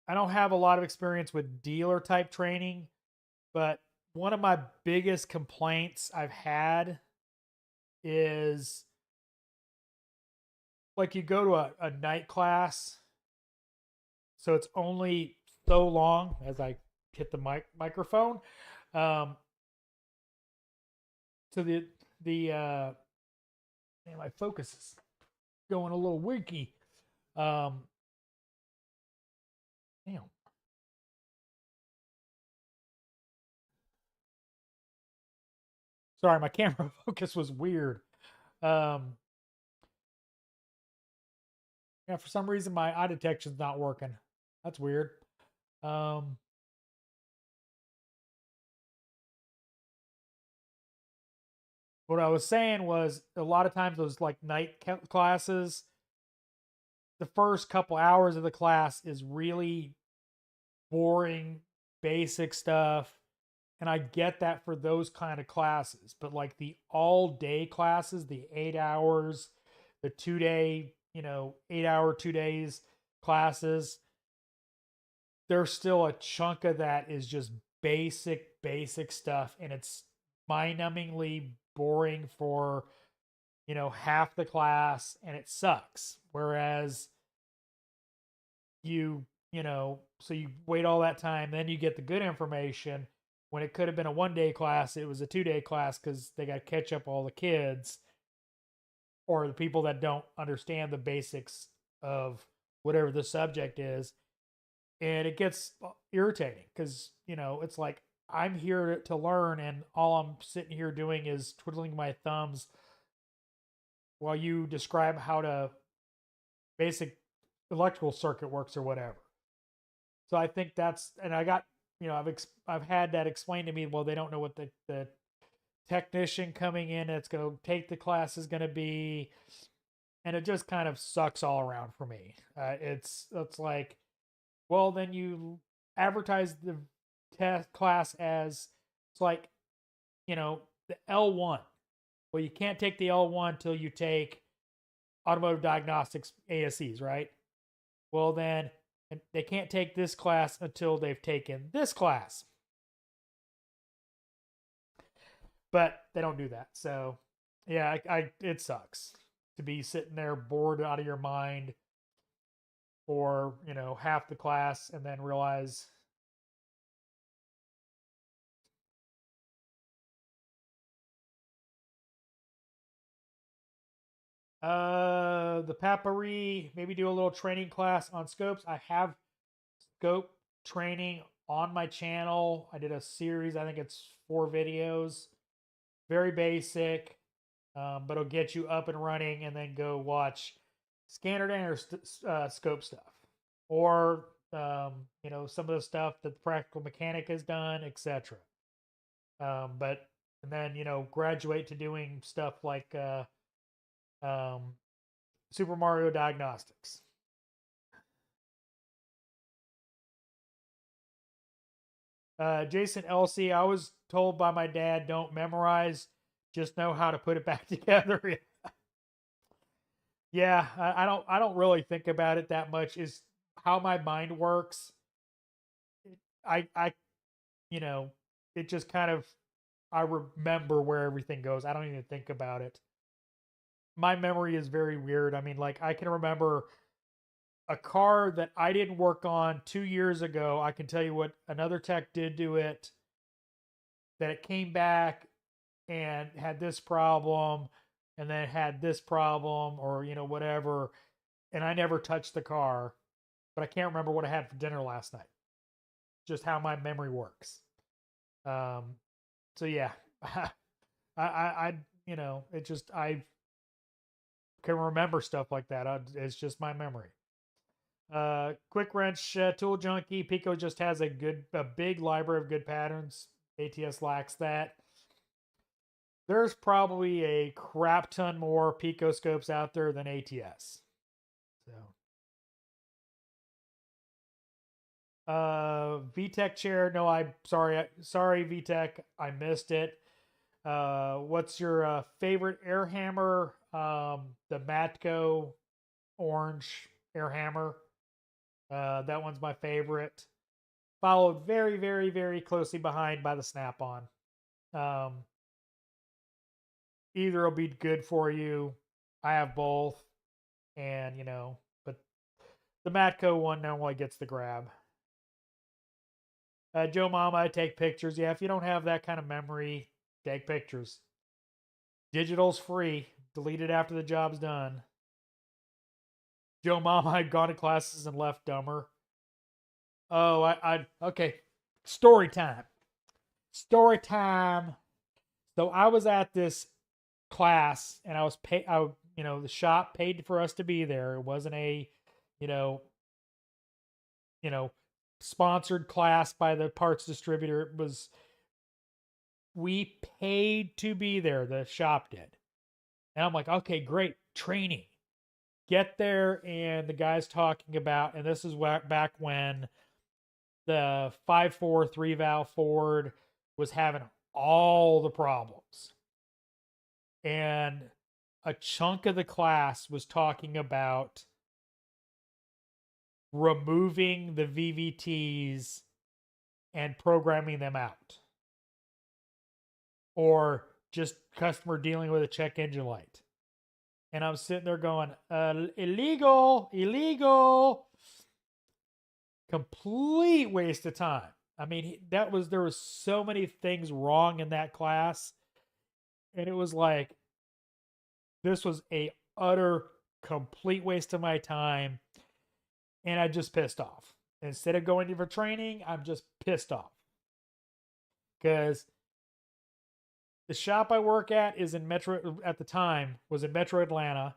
I don't have a lot of experience with dealer type training, but one of my biggest complaints I've had is like you go to a night class, so it's only so long as I hit the microphone. So man, my focus is going a little wonky. Damn. Sorry, my camera focus was weird. Yeah, for some reason my eye detection's not working. That's weird. What I was saying was a lot of times those like night classes, the first couple hours of the class is really boring, basic stuff. And I get that for those kind of classes, but like the all day classes, the 8 hours, the 2-day 8-hour 2 days classes, there's still a chunk of that is just basic stuff, and it's mind-numbingly boring for half the class, and it sucks. Whereas so you wait all that time, then you get the good information. When it could have been a 1-day class, it was a 2-day class because they got to catch up all the kids or the people that don't understand the basics of whatever the subject is. And it gets irritating because, it's like I'm here to learn, and all I'm sitting here doing is twiddling my thumbs while you describe how to basic electrical circuit works or whatever. So I think that's, and I got, I've had that explained to me. Well, they don't know what the technician coming in that's going to take the class is going to be, and it just kind of sucks all around for me. It's like, well, then you advertise the test class as it's like, the L1. Well, you can't take the L1 till you take Automotive Diagnostics ASEs, right? Well, then they can't take this class until they've taken this class. But they don't do that. So, yeah, it sucks to be sitting there bored out of your mind for, half the class and then realize the Papari, maybe do a little training class on scopes. I have scope training on my channel. I did a series, I think it's 4 videos. Very basic, but it'll get you up and running, and then go watch Scanner or scope stuff. Or, some of the stuff that the Practical Mechanic has done, etc. And then, graduate to doing stuff like Super Mario Diagnostics. Jason LC, I was told by my dad, don't memorize, just know how to put it back together. Yeah, I don't really think about it that much. Is how my mind works. I it just kind of, I remember where everything goes. I don't even think about it. My memory is very weird. I mean, like, I can remember a car that I didn't work on 2 years ago. I can tell you what another tech did to it, that it came back and had this problem, and then it had this problem, or whatever, and I never touched the car, but I can't remember what I had for dinner last night. Just how my memory works. So yeah, I it just, I can remember stuff like that. It's just my memory. Quick wrench tool junkie. Pico just has a big library of good patterns. ATS lacks that. There's probably a crap ton more Pico scopes out there than ATS. So, VTech chair. No, I'm sorry, VTech. I missed it. What's your favorite air hammer? The Matco orange air hammer. That one's my favorite. Followed very, very, very closely behind by the Snap-on. Either will be good for you. I have both, and but the Matco one normally gets the grab. Joe Mama, I take pictures. Yeah, if you don't have that kind of memory, take pictures. Digital's free. Delete it after the job's done. Joe Mama, I'd gone to classes and left dumber. Oh, okay. Story time. Story time. So I was at this class, and I was the shop paid for us to be there. It wasn't a, you know, sponsored class by the parts distributor. It was, we paid to be there. The shop did. And I'm like, okay, great. Training. Get there, and the guy's talking about, and this is back when the 5.4 3-valve Ford was having all the problems. And a chunk of the class was talking about removing the VVTs and programming them out, or just customer dealing with a check engine light. And I'm sitting there going, illegal, illegal. Complete waste of time. I mean, there was so many things wrong in that class. And it was like, this was a utter complete waste of my time. And I just pissed off. Instead of going for training, I'm just pissed off. Because the shop I work at is in Metro, at the time, was in Metro Atlanta.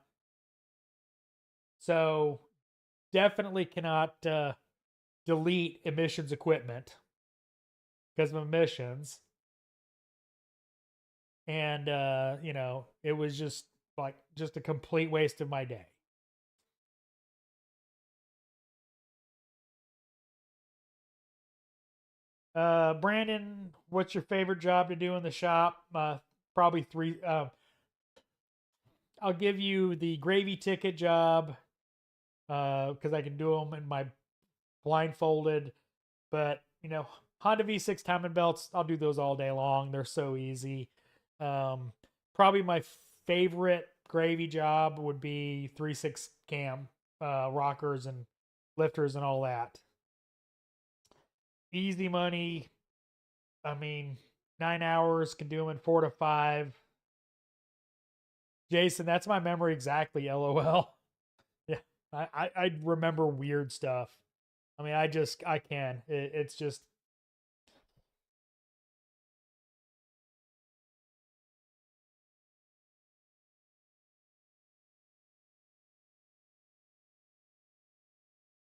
So definitely cannot delete emissions equipment because of emissions. And, you know, it was just like just a complete waste of my day. Brandon, what's your favorite job to do in the shop? Probably three. I'll give you the gravy ticket job because I can do them in my blindfolded. But you know, Honda V6 timing belts, I'll do those all day long. They're so easy. Probably my favorite gravy job would be 3/6 cam rockers and lifters and all that. Easy money. I mean, 9 hours, can do them in 4 to 5. Jason, that's my memory exactly. LOL. Yeah, I remember weird stuff. I mean, I can. It's just.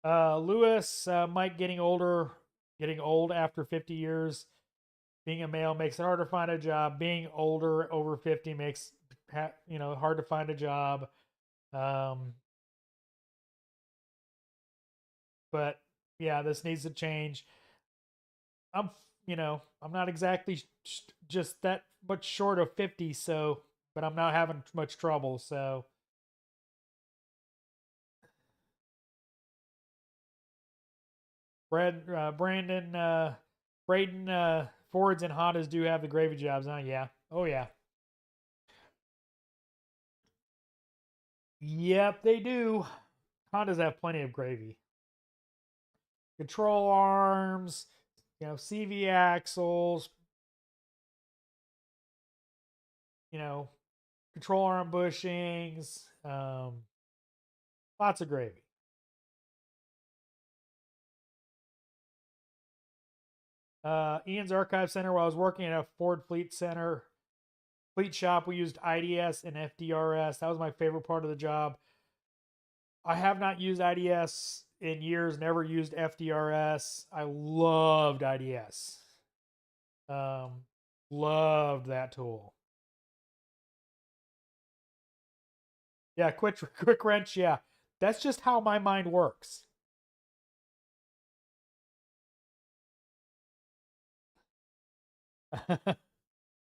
Lewis, Mike getting old after 50 years. Being a male makes it hard to find a job. Being older, over 50, makes hard to find a job. But yeah, this needs to change. I'm I'm not exactly just that much short of 50, so but I'm not having much trouble. So Braden, Fords and Hondas do have the gravy jobs, huh? Yeah. Oh yeah. Yep, they do. Hondas have plenty of gravy. Control arms, CV axles, you know, control arm bushings, lots of gravy. Ian's Archive Center, while I was working at a Ford Fleet shop, we used IDS and FDRS. That was my favorite part of the job. I have not used IDS in years, never used FDRS. I loved IDS. Loved that tool. Yeah, quick wrench. Yeah, that's just how my mind works.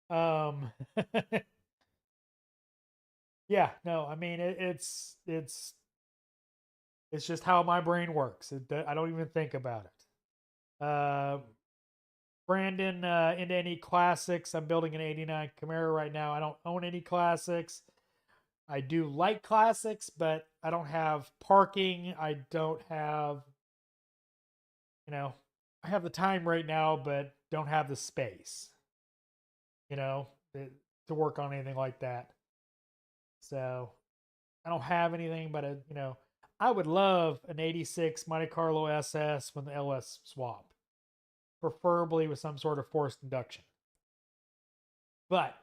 um, yeah, no, I mean it's just how my brain works. I don't even think about it. Brandon, into any classics? I'm building an '89 Camaro right now. I don't own any classics. I do like classics, but I don't have parking. I don't have, I have the time right now, but don't have the space, you know, to work on anything like that. So I don't have anything, but I would love an '86 Monte Carlo SS with the LS swap, preferably with some sort of forced induction. But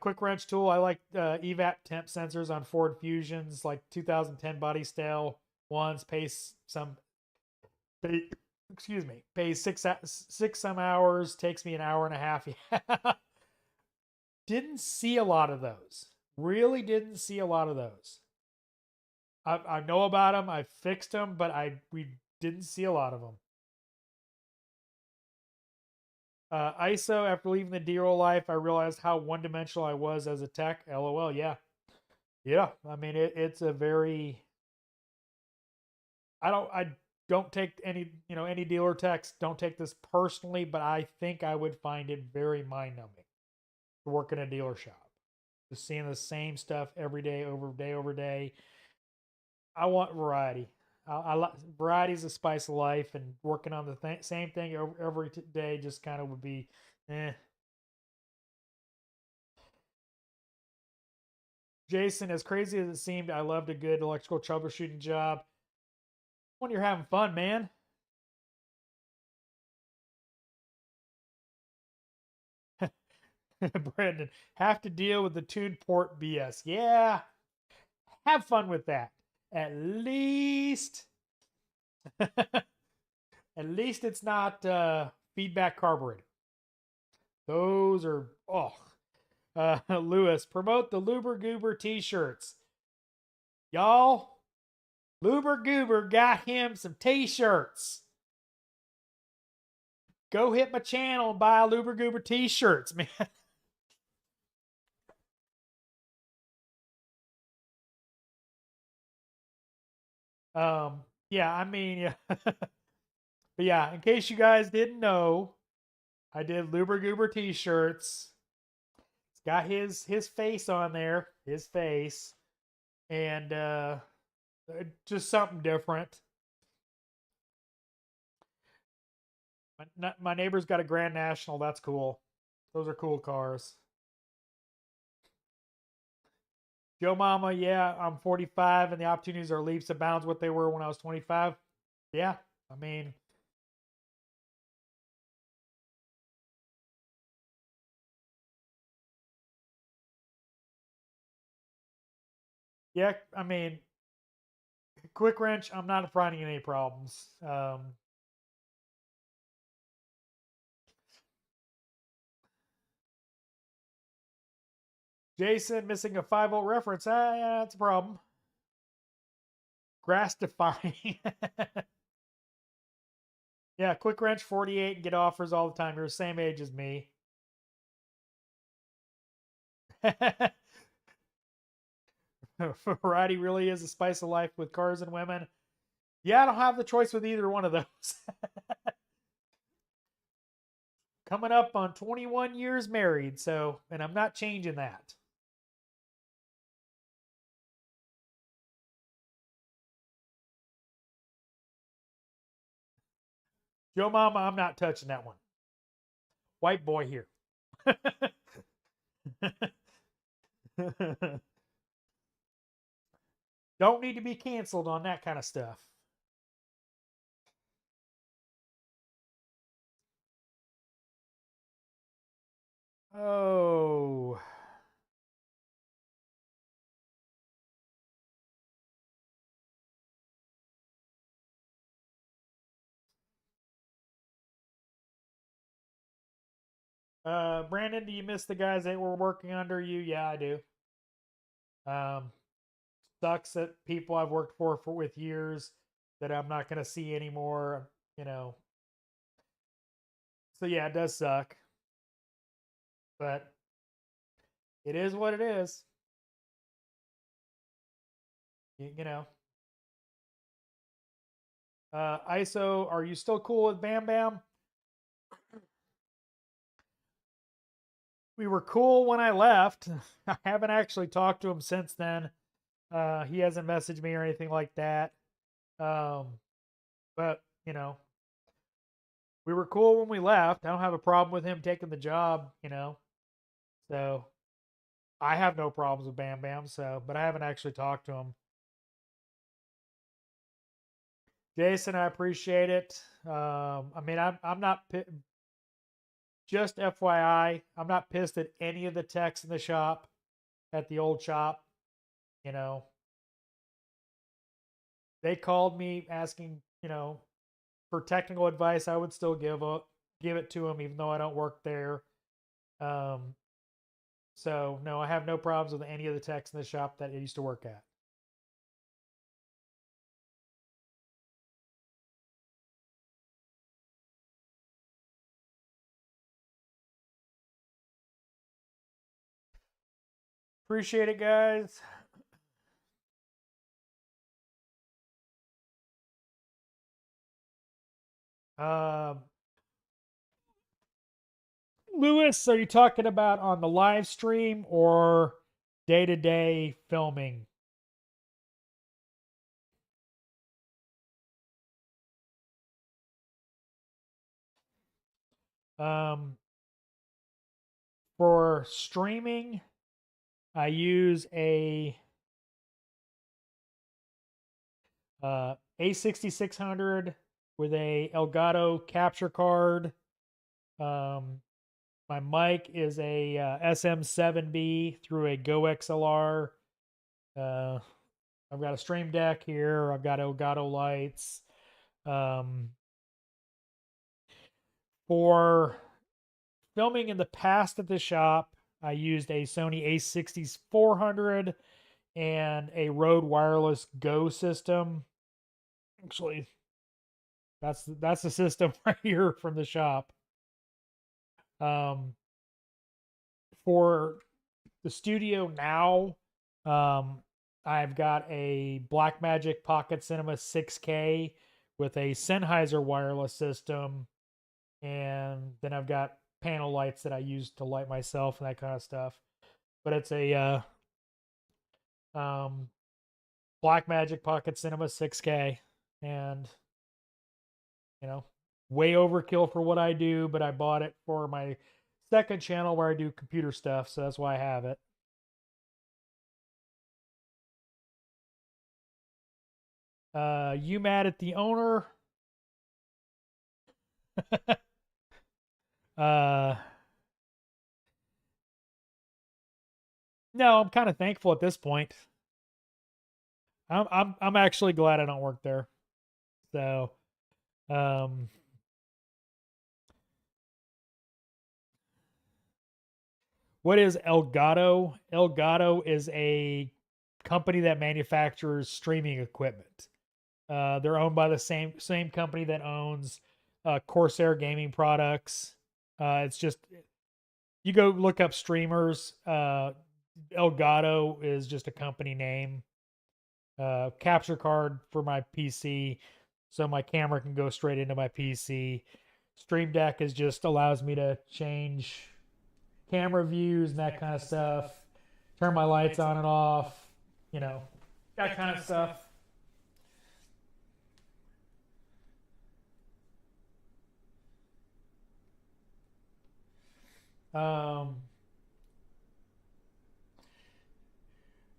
quick wrench tool. I like evap temp sensors on Ford Fusions, like 2010 body style ones. Excuse me, pays six some hours, takes me an hour and a half. Yeah. Didn't see a lot of those. Really didn't see a lot of those. I know about them. I fixed them, but we didn't see a lot of them. ISO, after leaving the dealer life, I realized how one-dimensional I was as a tech. LOL, yeah. Yeah, I mean, it's a very... I don't take any, any dealer techs, don't take this personally, but I think I would find it very mind-numbing to work in a dealer shop. Just seeing the same stuff every day over day. I want variety. I like variety is the spice of life, and working on the same thing every day just kind of would be, eh. Jason, as crazy as it seemed, I loved a good electrical troubleshooting job. When you're having fun, man. Brandon, have to deal with the tuned port BS. Yeah, have fun with that. At least, at least it's not feedback carburetor. Those are, oh. Lewis, promote the Luber Goober t-shirts. Y'all, Luber Goober got him some t-shirts. Go hit my channel and buy Luber Goober t-shirts, man. Yeah, I mean, yeah. But yeah, in case you guys didn't know, I did Luber Goober t-shirts. It's got his face on there, his face, and just something different. My neighbor's got a Grand National. That's cool. Those are cool cars. Joe Mama, yeah, I'm 45 and the opportunities are leaps and bounds what they were when I was 25. Yeah, I mean, yeah, I mean, quick wrench, I'm not finding any problems. Jason missing a 5-volt reference. Yeah, that's a problem. Grass defying. Yeah, quick wrench 48 and get offers all the time. You're the same age as me. Variety really is a spice of life with cars and women. Yeah, I don't have the choice with either one of those. Coming up on 21 years married, so, and I'm not changing that. Joe Mama, I'm not touching that one. White boy here. Don't need to be canceled on that kind of stuff. Oh. Brandon, do you miss the guys that were working under you? Yeah, I do. Um, Sucks that people I've worked for with years that I'm not going to see anymore, you know. So yeah, it does suck, but it is what it is. You know. ISO, are you still cool with Bam Bam? We were cool when I left. I haven't actually talked to him since then. He hasn't messaged me or anything like that. Um, but we were cool when we left. I don't have a problem with him taking the job. So I have no problems with Bam Bam. So, but I haven't actually talked to him. Jason, I appreciate it. I mean, I'm not just FYI. I'm not pissed at any of the techs in the shop, at the old shop. You know, they called me asking, for technical advice. I would still give it to them, even though I don't work there. Um, so no, I have no problems with any of the techs in the shop that I used to work at. Appreciate it, guys. Lewis, are you talking about on the live stream or day-to-day filming? Um, for streaming, I use a A6600 with a Elgato capture card. My mic is a SM7B through a Go XLR. I've got a Stream Deck here. I've got Elgato lights. For filming in the past at the shop, I used a Sony A6400 and a Rode Wireless Go system. Actually, that's the system right here from the shop. For the studio now, I've got a Blackmagic Pocket Cinema 6K with a Sennheiser wireless system, and then I've got panel lights that I use to light myself and that kind of stuff. But it's a Blackmagic Pocket Cinema 6K, and way overkill for what I do, but I bought it for my second channel where I do computer stuff, so that's why I have it. You mad at the owner? uh no, I'm kind of thankful at this point. I'm actually glad I don't work there. So um what is Elgato? Elgato is a company that manufactures streaming equipment. They're owned by the same company that owns Corsair Gaming Products. It's just you go look up streamers. Elgato is just a company name. Capture card for my PC, so my camera can go straight into my PC. Stream Deck is just allows me to change camera views and that kind of stuff. Turn my lights on and off. That kind of stuff.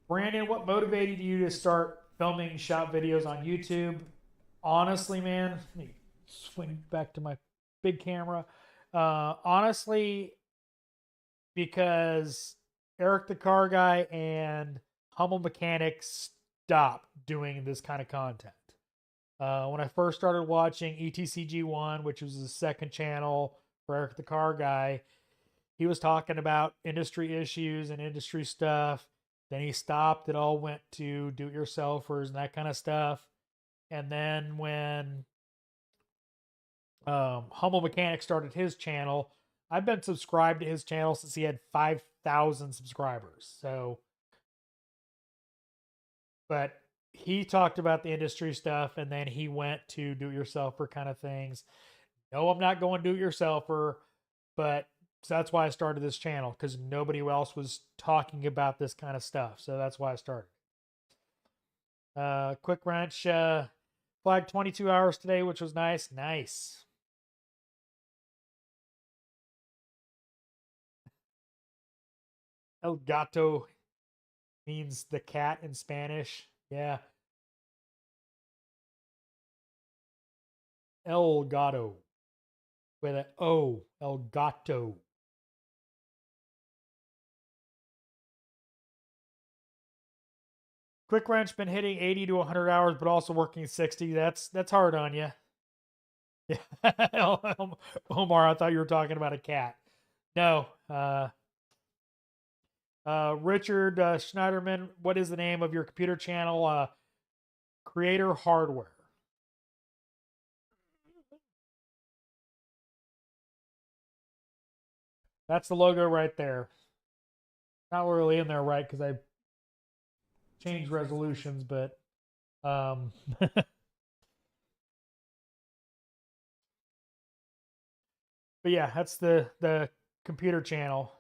Brandon, what motivated you to start filming shop videos on YouTube? Honestly, man, let me swing back to my big camera. Honestly, because Eric the Car Guy and Humble Mechanics stopped doing this kind of content. When I first started watching ETCG1, which was the second channel for Eric the Car Guy, he was talking about industry issues and industry stuff. Then he stopped. It all went to do-it-yourselfers and that kind of stuff. And then when Humble Mechanic started his channel, I've been subscribed to his channel since he had 5,000 subscribers. So, but he talked about the industry stuff, and then he went to do-it-yourselfer kind of things. No, I'm not going do-it-yourselfer, but so that's why I started this channel, because nobody else was talking about this kind of stuff. So that's why I started. Quick Wrench flagged 22 hours today, which was nice. Nice. El Gato means the cat in Spanish. Yeah. El Gato. With an O. El Gato. Quick Wrench been hitting 80 to 100 hours, but also working 60. That's hard on you. Omar, I thought you were talking about a cat. No. Richard Schneiderman, what is the name of your computer channel? Creator Hardware. That's the logo right there. Not really in there right because I changed resolutions, but but yeah, that's the computer channel.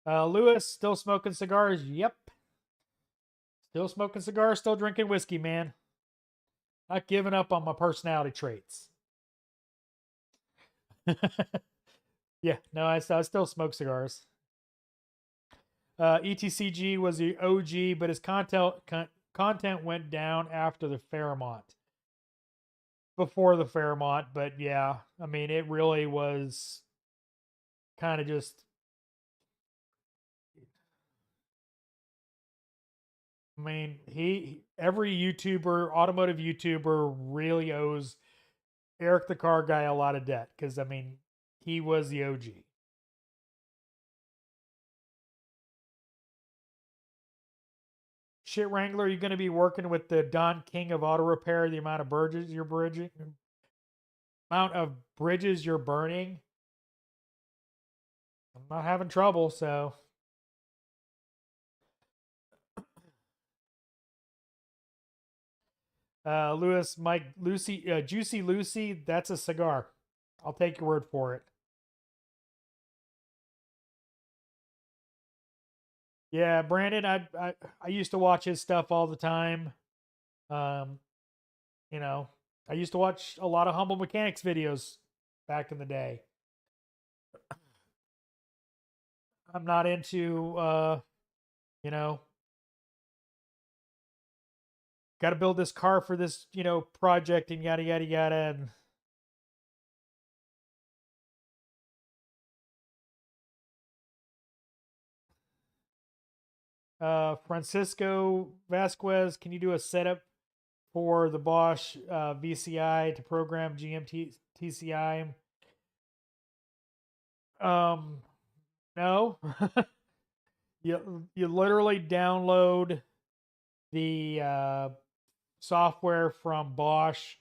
Lewis still smoking cigars. Yep, still smoking cigars. Still drinking whiskey, man. Not giving up on my personality traits. Yeah, no, I still smoke cigars. ETCG was the OG, but his content went down after the Fairmont. Before the Fairmont, but yeah, I mean, it really was kind of just. I mean, every YouTuber, automotive YouTuber, really owes Eric the Car Guy a lot of debt because I mean, he was the OG. Shit Wrangler, you're going to be working with the Don King of auto repair. The amount of bridges you're burning. I'm not having trouble, so. Lewis, Mike, Lucy, Juicy Lucy, that's a cigar. I'll take your word for it. Yeah, Brandon, I used to watch his stuff all the time. Um, you know, I used to watch a lot of Humble Mechanics videos back in the day. I'm not into you know, got to build this car for this, project and yada yada yada and Francisco Vasquez, can you do a setup for the Bosch VCI to program GMT TCI? Um, no. You literally download the software from Bosch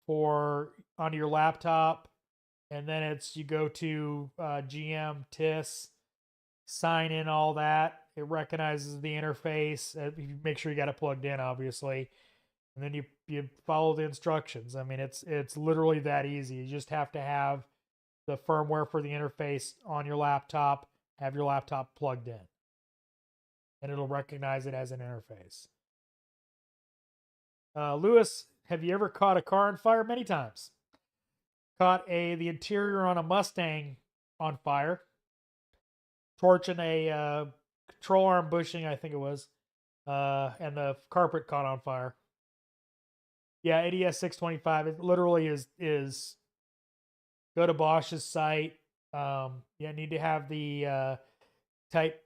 for onto your laptop, and then you go to GM TIS, sign in all that. It recognizes the interface. You make sure you got it plugged in, obviously, and then you follow the instructions. I mean, it's literally that easy. You just have to have the firmware for the interface on your laptop. Have your laptop plugged in, and it'll recognize it as an interface. Lewis, have you ever caught a car on fire? Many times. Caught the interior on a Mustang on fire, torching a control arm bushing, I think it was, and the carpet caught on fire. Yeah, ADS 625. It literally is go to Bosch's site. Yeah, need to have the type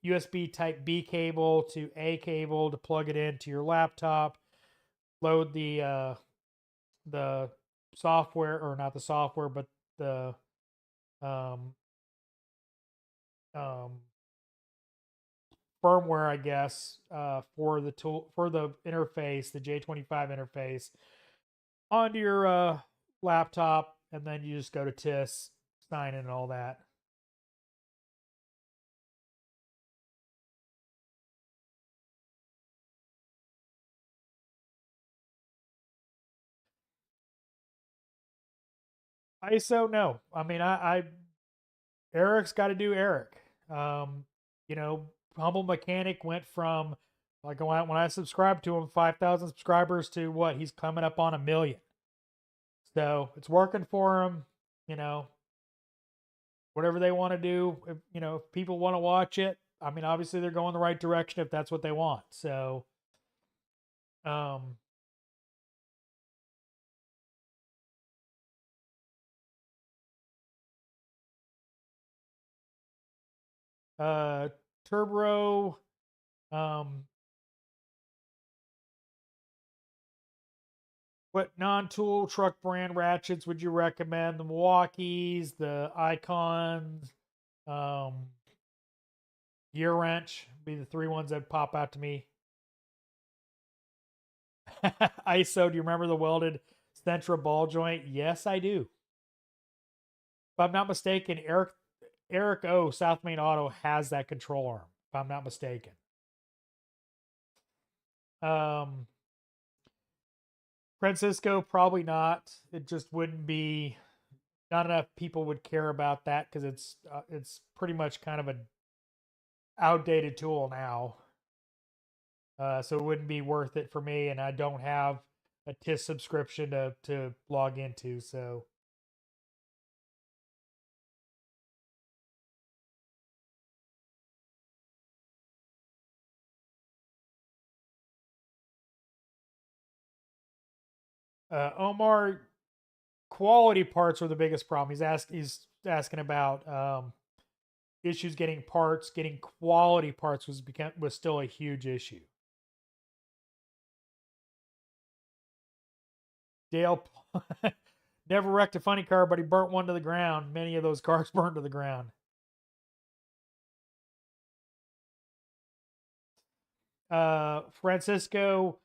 USB Type B cable to A cable to plug it into your laptop. Load the software, or not the software, but the um, um, firmware, I guess, for the tool for the interface, the J25 interface, onto your laptop, and then you just go to TIS, sign in, and all that. ISO, no. I mean, I Eric's got to do Eric. Um, you know, Humble Mechanic went from, like, when I subscribed to him, 5,000 subscribers to what? He's coming up on 1 million. So it's working for him. You know, whatever they want to do. If people want to watch it, I mean, obviously they're going the right direction if that's what they want. So, um, uh, Turbo, um, what non-tool truck brand ratchets would you recommend? The Milwaukee's, the Icons, um, Gear Wrench be the three ones that pop out to me. ISO, do you remember the welded Centra ball joint? Yes, I do. I'm not mistaken, Eric O, South Main Auto, has that control arm, if I'm not mistaken. Francisco, probably not. It just wouldn't be, not enough people would care about that because it's pretty much kind of an outdated tool now. So it wouldn't be worth it for me, and I don't have a TIS subscription to log into. So Omar, quality parts are the biggest problem. He's asking about issues getting parts. Getting quality parts was still a huge issue. Dale never wrecked a funny car, but he burnt one to the ground. Many of those cars burned to the ground. Francisco,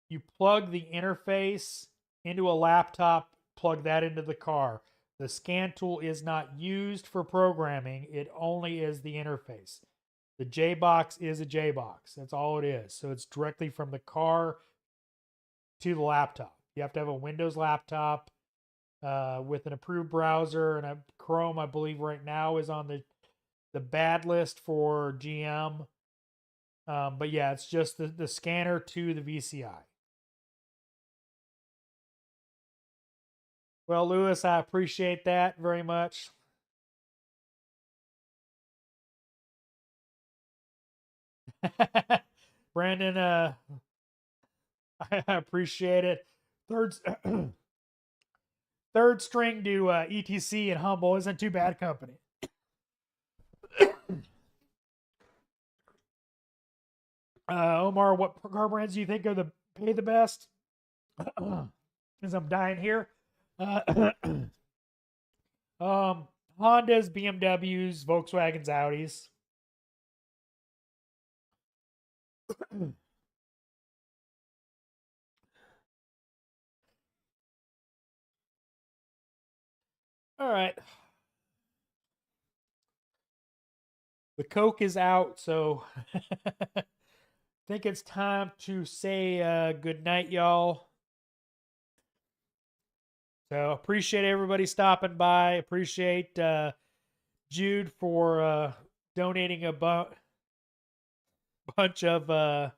you plug the interface into a laptop, plug that into the car. The scan tool is not used for programming, it only is the interface. The J-Box is a J-Box. That's all it is. So it's directly from the car to the laptop. You have to have a Windows laptop with an approved browser, and a Chrome, I believe, right now is on the bad list for GM. But yeah, it's just the scanner to the VCI. Well, Lewis, I appreciate that very much. Brandon, I appreciate it. Third string to ETC and Humble isn't too bad company. Omar, what car brands do you think are pay the best? As I'm dying here. Hondas, BMWs, Volkswagens, Audis. All right. The Coke is out, so I think it's time to say good night, y'all. So appreciate everybody stopping by. Appreciate Jude for donating a bunch of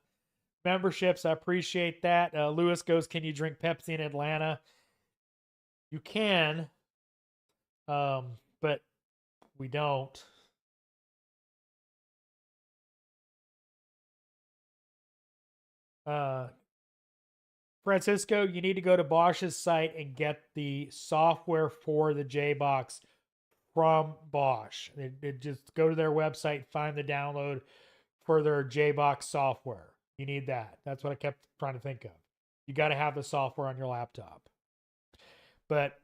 memberships. I appreciate that. Lewis goes, can you drink Pepsi in Atlanta? You can, but we don't. Francisco, you need to go to Bosch's site and get the software for the J-Box from Bosch. Just go to their website, find the download for their J-Box software. You need that. That's what I kept trying to think of. You got to have the software on your laptop. But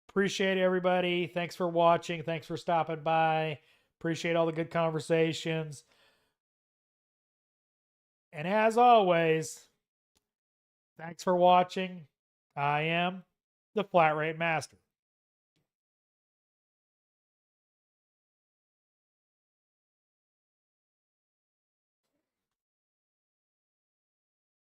appreciate everybody. Thanks for watching. Thanks for stopping by. Appreciate all the good conversations. And as always, thanks for watching. I am the Flat Rate Master.